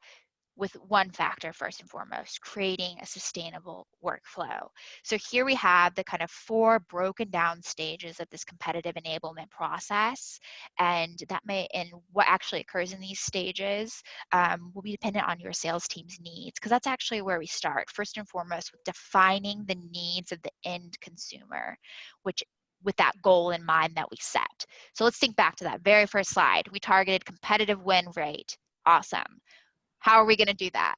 with one factor first and foremost, creating a sustainable workflow. So here we have the kind of 4 broken down stages of this competitive enablement process. And what actually occurs in these stages will be dependent on your sales team's needs, because that's actually where we start. First and foremost, with defining the needs of the end consumer, with that goal in mind that we set. So let's think back to that very first slide. We targeted competitive win rate. Awesome. How are we going to do that?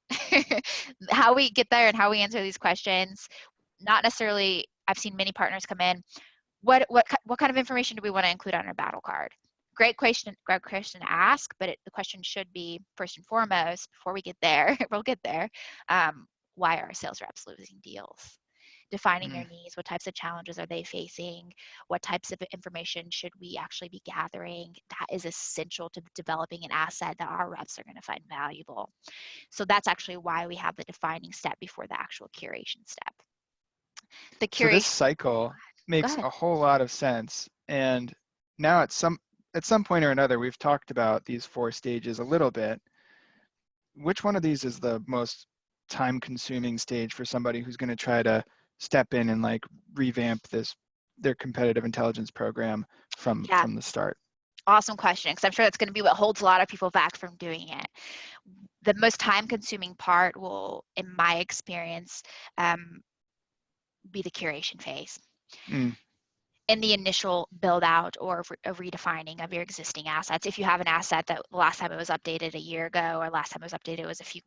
How we get there and how we answer these questions, not necessarily, I've seen many partners come in, what kind of information do we want to include on our battle card? Great question to ask, but the question should be, first and foremost, before we get there, we'll get there, why are our sales reps losing deals? Defining their needs, what types of challenges are they facing, what types of information should we actually be gathering. That is essential to developing an asset that our reps are going to find valuable. So that's actually why we have the defining step before the actual curation step. The So this curation, cycle go makes ahead. a whole lot of sense. And now at some point or another, we've talked about these 4 stages a little bit. Which one of these is the most time-consuming stage for somebody who's going to try to step in and like revamp their competitive intelligence program from Yeah, the start? awesome question, because I'm sure that's going to be what holds a lot of people back from doing it. The most time-consuming part will, in my experience, be the curation phase. Mm. In the initial build out or a redefining of your existing assets. If you have an asset that last time it was updated a year ago or last time it was updated was a few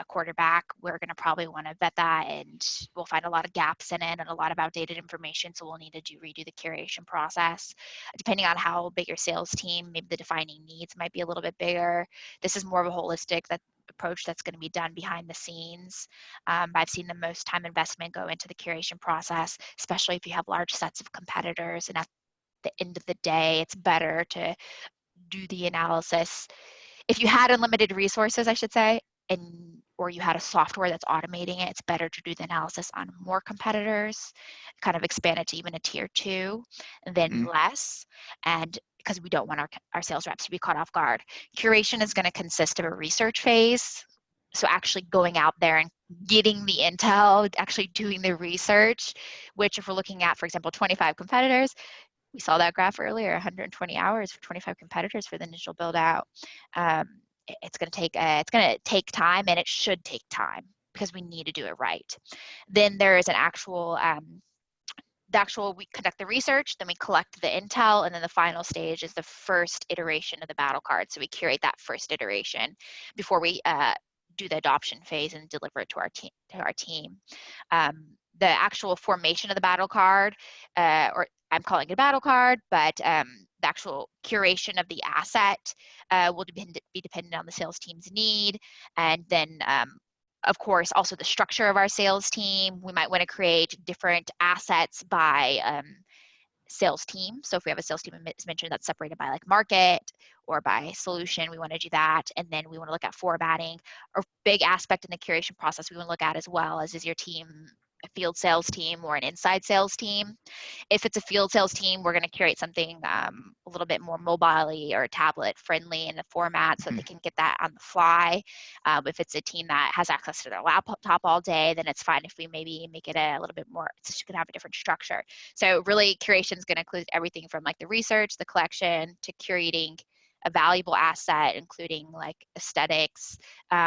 quarter back, we're going to probably want to vet that, and we'll find a lot of gaps in it and a lot of outdated information. So we'll need to redo the curation process. Depending on how big your sales team, maybe the defining needs might be a little bit bigger. This is more of a holistic approach that's going to be done behind the scenes. I've seen the most time investment go into the curation process, especially if you have large sets of competitors. And at the end of the day, it's better to do the analysis. If you had unlimited resources, I should say, or you had a software that's automating it, it's better to do the analysis on more competitors, kind of expand it to even a tier 2 than less. And because we don't want our sales reps to be caught off guard. Curation is going to consist of a research phase. So actually going out there and getting the intel, actually doing the research, which if we're looking at, for example, 25 competitors, we saw that graph earlier, 120 hours for 25 competitors for the initial build out. It's going to take time, and it should take time because we need to do it right. Then there is an actual we conduct the research, then we collect the intel, and then the final stage is the first iteration of the battle card. So we curate that first iteration before we do the adoption phase and deliver it to our team. The actual formation of the battle card, or I'm calling it a battle card, but the actual curation of the asset will be dependent on the sales team's need, and then of course, also the structure of our sales team. We might want to create different assets by sales team. So if we have a sales team, as mentioned, that's separated by like market or by solution, we want to do that. And then we want to look at formatting. A big aspect in the curation process we want to look at as well is your team a field sales team or an inside sales team? If it's a field sales team, we're going to curate something a little bit more mobile or tablet friendly in the format so that they can get that on the fly. If it's a team that has access to their laptop all day, then it's fine if we maybe make it a little bit more, it's just going to have a different structure. So really curation is going to include everything from like the research, the collection, to curating a valuable asset, including like aesthetics,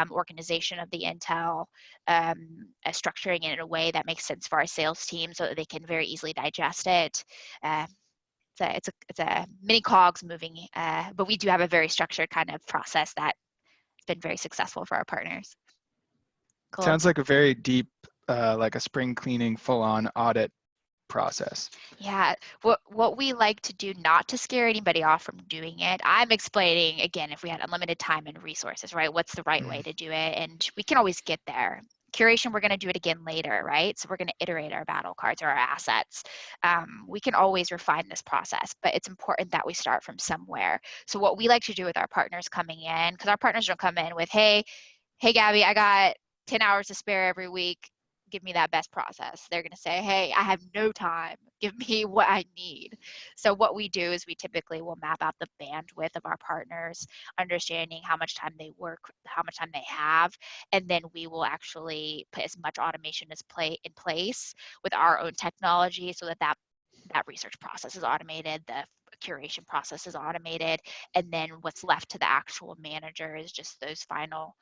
organization of the intel, structuring it in a way that makes sense for our sales team so that they can very easily digest it. It's a mini cogs moving, but we do have a very structured kind of process that's been very successful for our partners. Cool. Sounds like a very deep, like a spring cleaning, full-on audit process. Yeah, what we like to do, not to scare anybody off from doing it. I'm explaining again, if we had unlimited time and resources, right? What's the right way to do it? And we can always get there. Curation, we're going to do it again later, right? So we're going to iterate our battle cards or our assets. We can always refine this process, but it's important that we start from somewhere. So what we like to do with our partners coming in, because our partners don't come in with, hey, Gabby, I got 10 hours to spare every week. Give me that best process. They're going to say, hey, I have no time. Give me what I need. So what we do is we typically will map out the bandwidth of our partners, understanding how much time they work, how much time they have, and then we will actually put as much automation as in place with our own technology so that research process is automated, the curation process is automated, and then what's left to the actual manager is just those final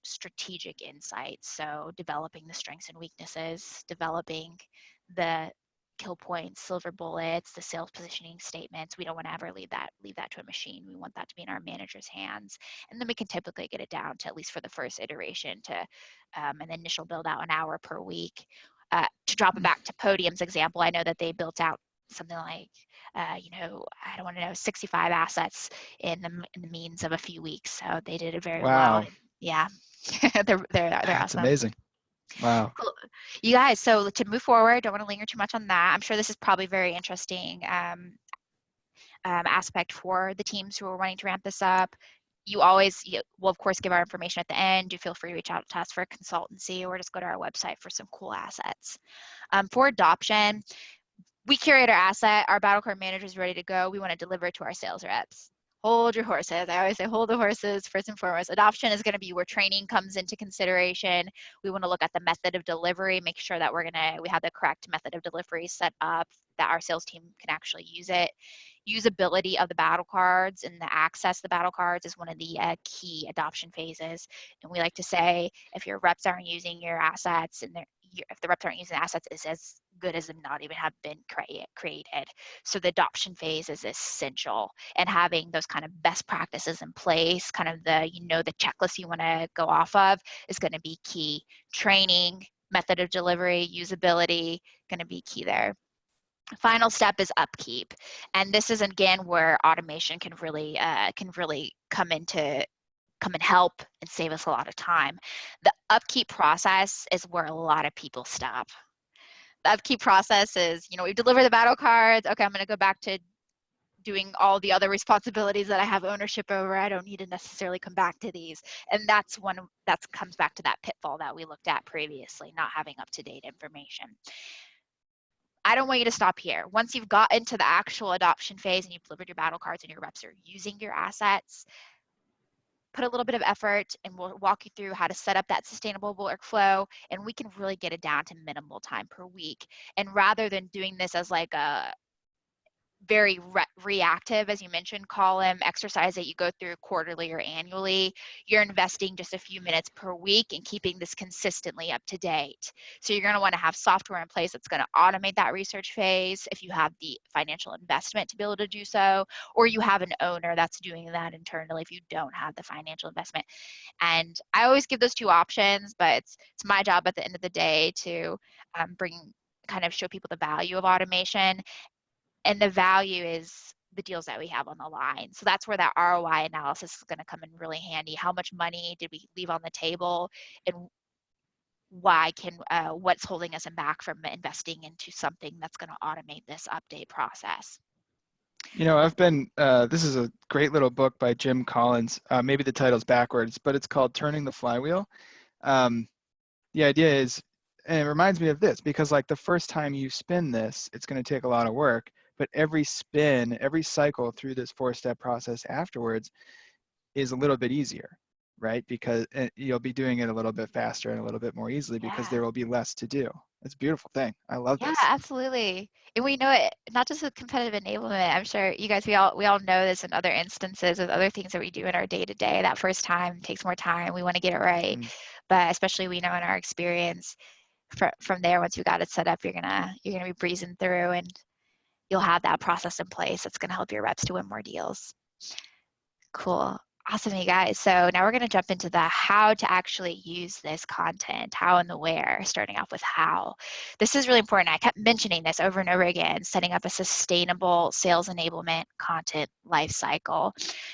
strategic insights. So developing the strengths and weaknesses, developing the kill points, silver bullets, the sales positioning statements. We don't want to ever leave that to a machine. We want that to be in our manager's hands. And then we can typically get it down to, at least for the first iteration, to an initial build out an hour per week. To drop it back to Podium's example, I know that they built out something like, I don't want to know, 65 assets in the means of a few weeks. So they did it very well. And yeah, they're That's awesome. amazing. Wow. Cool. You guys, so to move forward, don't want to linger too much on that. I'm sure this is probably very interesting aspect for the teams who are wanting to ramp this up. You will, of course, give our information at the end. Do feel free to reach out to us for a consultancy or just go to our website for some cool assets. For adoption, we curate our asset, our battle card manager is ready to go. We want to deliver it to our sales reps. Hold your horses. I always say hold the horses first and foremost. Adoption is going to be where training comes into consideration. We want to look at the method of delivery, make sure that we have the correct method of delivery set up, that our sales team can actually use it. Usability of the battle cards and the access to the battle cards is one of the key adoption phases. And we like to say, if your reps aren't using your assets and if the reps aren't using the assets, it's as good as them not even have been created. So the adoption phase is essential, and having those kind of best practices in place, kind of the checklist you want to go off of, is going to be key. Training, method of delivery, usability, going to be key there. Final step is upkeep, and this is again where automation can really come and help and save us a lot of time. The upkeep process is where a lot of people stop. The upkeep process is, we deliver the battle cards. Okay, I'm going to go back to doing all the other responsibilities that I have ownership over. I don't need to necessarily come back to these. And that's that comes back to that pitfall that we looked at previously, not having up-to-date information. I don't want you to stop here. Once you've got into the actual adoption phase and you've delivered your battle cards and your reps are using your assets, put a little bit of effort and we'll walk you through how to set up that sustainable workflow, and we can really get it down to minimal time per week. And rather than doing this as like a very reactive, as you mentioned, column exercise that you go through quarterly or annually, you're investing just a few minutes per week and keeping this consistently up to date. So you're going to want to have software in place that's going to automate that research phase if you have the financial investment to be able to do so, or you have an owner that's doing that internally if you don't have the financial investment. And I always give those two options, but it's my job at the end of the day to show people the value of automation. And the value is the deals that we have on the line. So that's where that ROI analysis is going to come in really handy. How much money did we leave on the table, and what's holding us back from investing into something that's going to automate this update process? I've been, this is a great little book by Jim Collins. Maybe the title's backwards, but it's called Turning the Flywheel. The idea is, and it reminds me of this, because like the first time you spin this, it's going to take a lot of work, but every spin, every cycle through this 4-step process afterwards is a little bit easier, right? Because you'll be doing it a little bit faster and a little bit more easily because there will be less to do. It's a beautiful thing. I love this. Yeah, absolutely. And we know it not just with competitive enablement. I'm sure you guys, we all know this in other instances with other things that we do in our day to day. That first time takes more time. We want to get it right. But especially we know in our experience from there, once you got it set up, you're gonna be breezing through, and you'll have that process in place that's gonna help your reps to win more deals. Cool. Awesome, you guys. So now we're going to jump into the how to actually use this content, how and the where, starting off with how. This is really important. I kept mentioning this over and over again, setting up a sustainable sales enablement content lifecycle.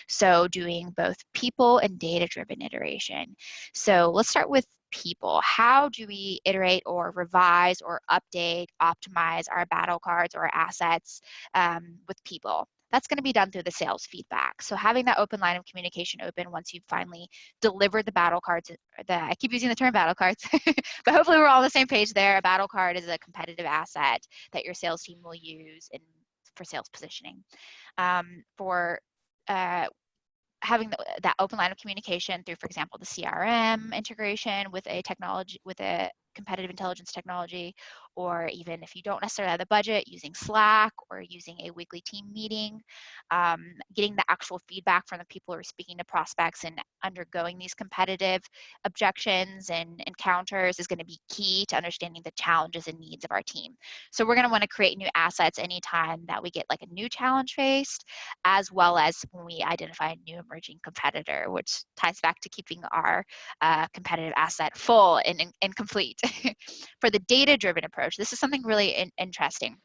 So doing both people and data-driven iteration. So let's start with people. How do we iterate or revise or update, optimize our battle cards or assets with people? That's going to be done through the sales feedback. So having that open line of communication open once you've finally delivered the battle cards, I keep using the term battle cards, but hopefully we're all on the same page there. A battle card is a competitive asset that your sales team will use for sales positioning. Having that open line of communication through, for example, the CRM integration with a competitive intelligence technology, or even if you don't necessarily have the budget, using Slack or using a weekly team meeting, getting the actual feedback from the people who are speaking to prospects and undergoing these competitive objections and encounters is going to be key to understanding the challenges and needs of our team. So we're going to want to create new assets anytime that we get like a new challenge faced, as well as when we identify a new emerging competitor, which ties back to keeping our competitive asset full and complete. For the data-driven approach, this is something really interesting.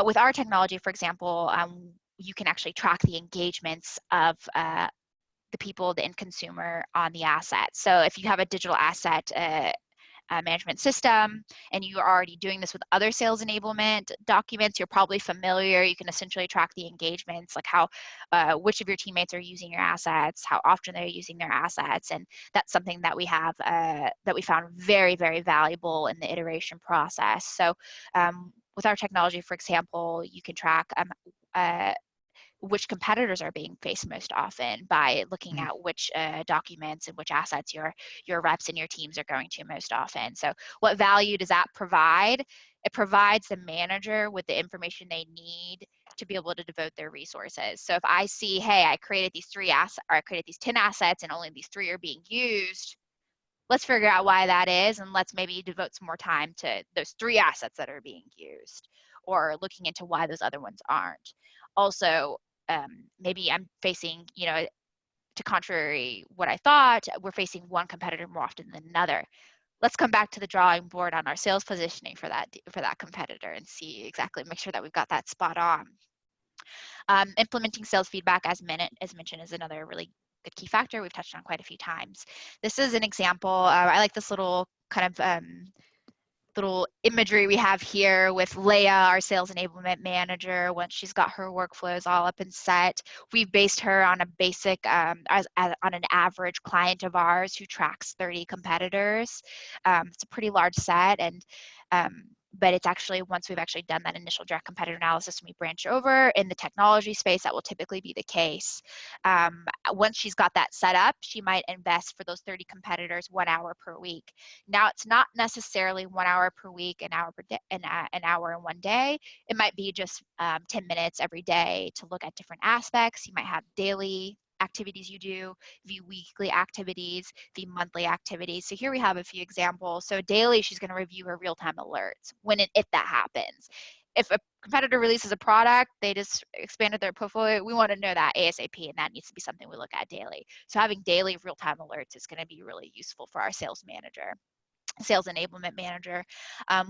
With our technology, for example, you can actually track the engagements of the people, the end consumer on the asset. So if you have a digital asset management system and you are already doing this with other sales enablement documents, you're probably familiar. You can essentially track the engagements, like which of your teammates are using your assets, how often they're using their assets. And that's something that we have that we found very, very valuable in the iteration process. So with our technology, for example, you can track which competitors are being faced most often by looking Mm. at which documents and which assets your reps and your teams are going to most often. So what value does that provide? It provides the manager with the information they need to be able to devote their resources. So if I see, hey, I created these 10 assets and only these 3 are being used, let's figure out why that is, and let's maybe devote some more time to those 3 assets that are being used, or looking into why those other ones aren't. Also, maybe I'm facing, to contrary what I thought, we're facing one competitor more often than another. Let's come back to the drawing board on our sales positioning for that competitor and see exactly, make sure that we've got that spot on. Implementing sales feedback, as mentioned, is another really good key factor we've touched on quite a few times. This is an example. I like this little kind of little imagery we have here with Leah, our sales enablement manager. Once she's got her workflows all up and set, we've based her on a basic, on an average client of ours who tracks 30 competitors. It's a pretty large set, and but it's actually, once we've actually done that initial direct competitor analysis and we branch over in the technology space, that will typically be the case. Once she's got that set up, she might invest for those 30 competitors 1 hour per week. Now, it's not necessarily 1 hour per week, an hour per day, an hour in one day. It might be just 10 minutes every day to look at different aspects. You might have daily activities you do, the weekly activities, the monthly activities. So here we have a few examples. So daily, she's going to review her real-time alerts when and if that happens. If a competitor releases a product, they just expanded their portfolio, we want to know that ASAP, and that needs to be something we look at daily. So having daily real-time alerts is going to be really useful for our sales enablement manager.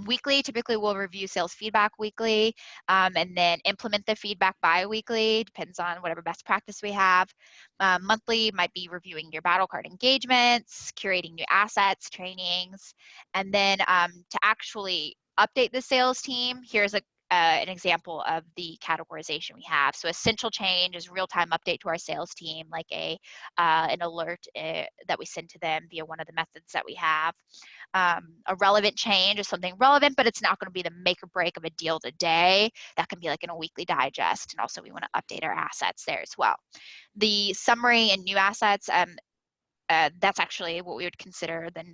Weekly, typically we'll review sales feedback weekly, and then implement the feedback bi-weekly, depends on whatever best practice we have. Monthly might be reviewing your battle card engagements, curating new assets, trainings, and then to actually update the sales team, here's an example of the categorization we have. So essential change is real-time update to our sales team, like an alert that we send to them via one of the methods that we have. A relevant change is something relevant, but it's not going to be the make or break of a deal today. That can be like in a weekly digest. And also we want to update our assets there as well. The summary and new assets, that's actually what we would consider the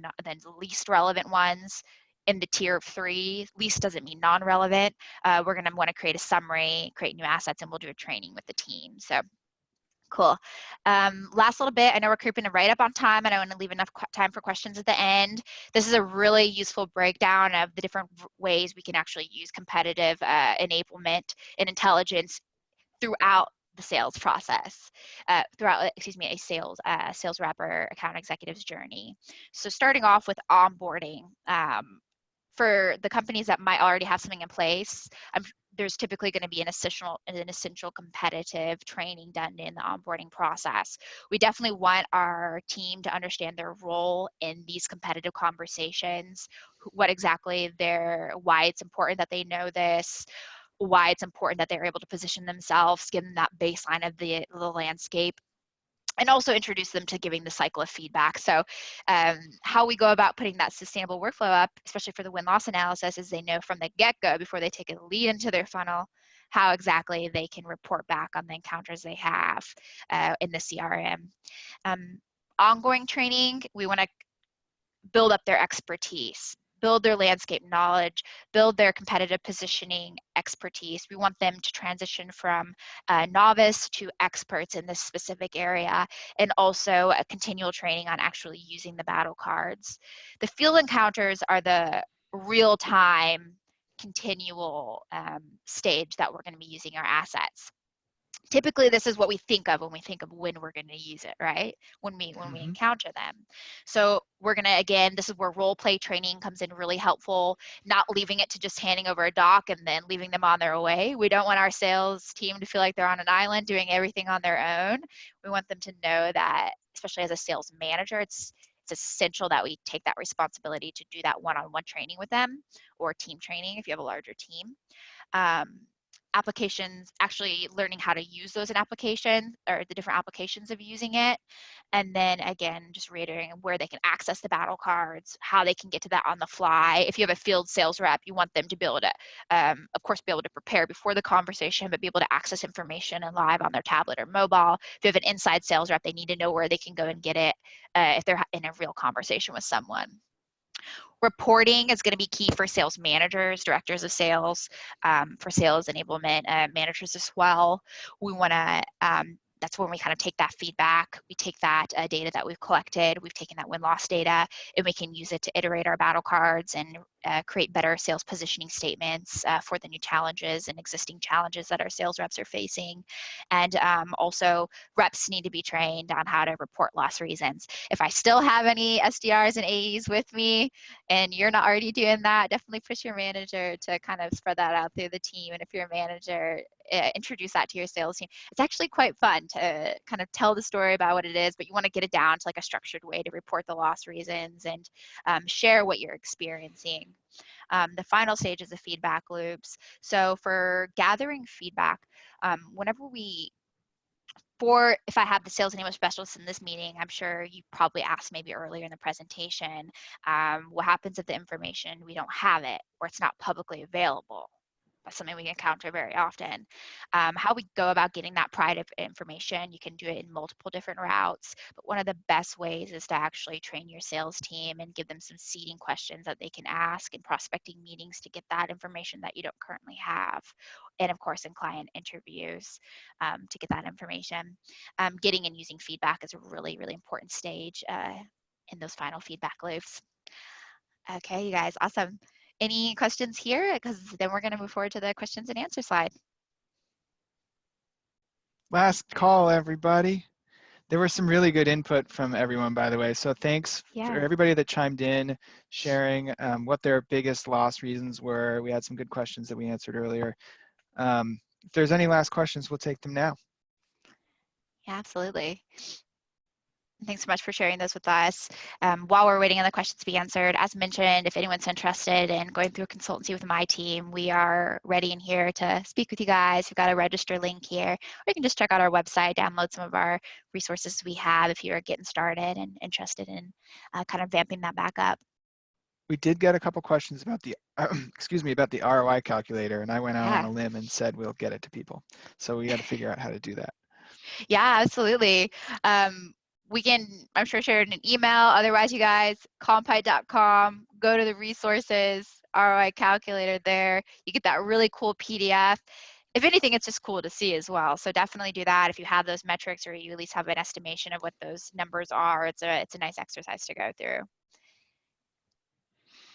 least relevant ones in the tier of 3. Least doesn't mean non-relevant. We're going to want to create a summary, create new assets, and we'll do a training with the team. So cool. Last little bit, I know we're creeping right up on time, and I want to leave enough time for questions at the end. This is a really useful breakdown of the different ways we can actually use competitive enablement and intelligence throughout the sales process, throughout a sales rep or account executive's journey. So starting off with onboarding. For the companies that might already have something in place, there's typically going to be an essential competitive training done in the onboarding process. We definitely want our team to understand their role in these competitive conversations, why it's important that they know this, why it's important that they're able to position themselves, give them that baseline of the landscape, and also introduce them to giving the cycle of feedback. So how we go about putting that sustainable workflow up, especially for the win-loss analysis, is they know from the get-go, before they take a lead into their funnel, how exactly they can report back on the encounters they have in the CRM. Ongoing training, we want to build up their expertise, build their landscape knowledge, build their competitive positioning expertise. We want them to transition from novice to experts in this specific area, and also a continual training on actually using the battle cards. The field encounters are the real-time, continual stage that we're going to be using our assets. Typically, this is what we think of when we think of when we're going to use it, right? When we encounter them. So we're going to, again, this is where role play training comes in really helpful, not leaving it to just handing over a doc and then leaving them on their way. We don't want our sales team to feel like they're on an island doing everything on their own. We want them to know that, especially as a sales manager, it's essential that we take that responsibility to do that one-on-one training with them, or team training if you have a larger team. Applications, actually learning how to use those in applications, or the different applications of using it. And then again, just reiterating where they can access the battle cards, how they can get to that on the fly. If you have a field sales rep, you want them to be able to, of course, be able to prepare before the conversation, but be able to access information and live on their tablet or mobile. If you have an inside sales rep, they need to know where they can go and get it if they're in a real conversation with someone. Reporting is going to be key for sales managers, directors of sales, for sales enablement managers as well. We want to, that's when we kind of take that feedback. We take that data that we've collected, we've taken that win-loss data, and we can use it to iterate our battle cards and create better sales positioning statements for the new challenges and existing challenges that our sales reps are facing. And also, reps need to be trained on how to report loss reasons. If I still have any SDRs and AEs with me, and you're not already doing that, definitely push your manager to kind of spread that out through the team. And if you're a manager, introduce that to your sales team. It's actually quite fun to kind of tell the story about what it is, but you want to get it down to like a structured way to report the loss reasons and share what you're experiencing. The final stage is the feedback loops. So for gathering feedback, whenever we if I have the sales enablement specialist in this meeting, I'm sure you probably asked maybe earlier in the presentation, what happens if the information, we don't have it or it's not publicly available? That's something we encounter very often. How we go about getting that private information, you can do it in multiple different routes, but one of the best ways is to actually train your sales team and give them some seeding questions that they can ask in prospecting meetings to get that information that you don't currently have. And of course, in client interviews to get that information. Getting and using feedback is a really, really important stage in those final feedback loops. Okay, you guys, awesome. Any questions here? Because then we're going to move forward to the questions and answer slide. Last call, everybody. There was some really good input from everyone, by the way. So thanks for everybody that chimed in, sharing what their biggest loss reasons were. We had some good questions that we answered earlier. If there's any last questions, we'll take them now. Yeah, absolutely. Thanks so much for sharing those with us. While we're waiting on the questions to be answered, as mentioned, if anyone's interested in going through a consultancy with my team, we are ready and here to speak with you guys. We've got a register link here, or you can just check out our website, download some of our resources we have if you're getting started and interested in kind of vamping that back up. We did get a couple questions about the, excuse me, about the ROI calculator, and I went out on a limb and said we'll get it to people. So we got to figure out how to do that. Yeah, absolutely. We can, I'm sure, share it in an email. Otherwise, you guys, compite.com, go to the resources, ROI calculator there. You get that really cool PDF. If anything, it's just cool to see as well. So definitely do that. If you have those metrics or you at least have an estimation of what those numbers are, it's a nice exercise to go through.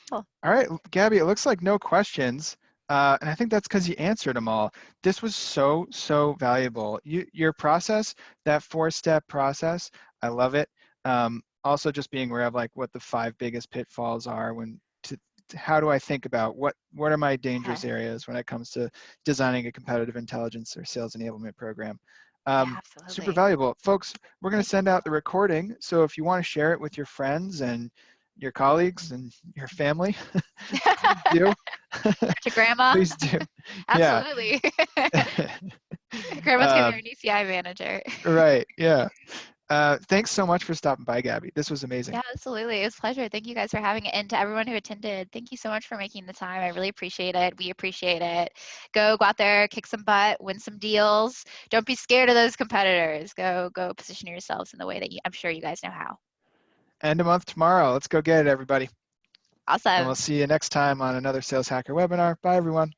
Cool. All right, Gabby, it looks like no questions. And I think that's because you answered them all. This was so, so valuable. Your process, that 4-step process, I love it. Also just being aware of like what the 5 biggest pitfalls are how do I think about what are my dangerous areas when it comes to designing a competitive intelligence or sales enablement program. Yeah, absolutely. Super valuable. Folks, we're going to send out the recording. So if you want to share it with your friends and your colleagues and your family, do. To grandma? Please do. Absolutely. Grandma's gonna be our new CI manager. Right, yeah. Thanks so much for stopping by, Gabby. This was amazing. Yeah, absolutely. It was a pleasure. Thank you guys for having it. And to everyone who attended, thank you so much for making the time. I really appreciate it. We appreciate it. Go out there, kick some butt, win some deals. Don't be scared of those competitors. Go position yourselves in the way that I'm sure you guys know how. End of month tomorrow. Let's go get it, everybody. Awesome. And we'll see you next time on another Sales Hacker webinar. Bye, everyone.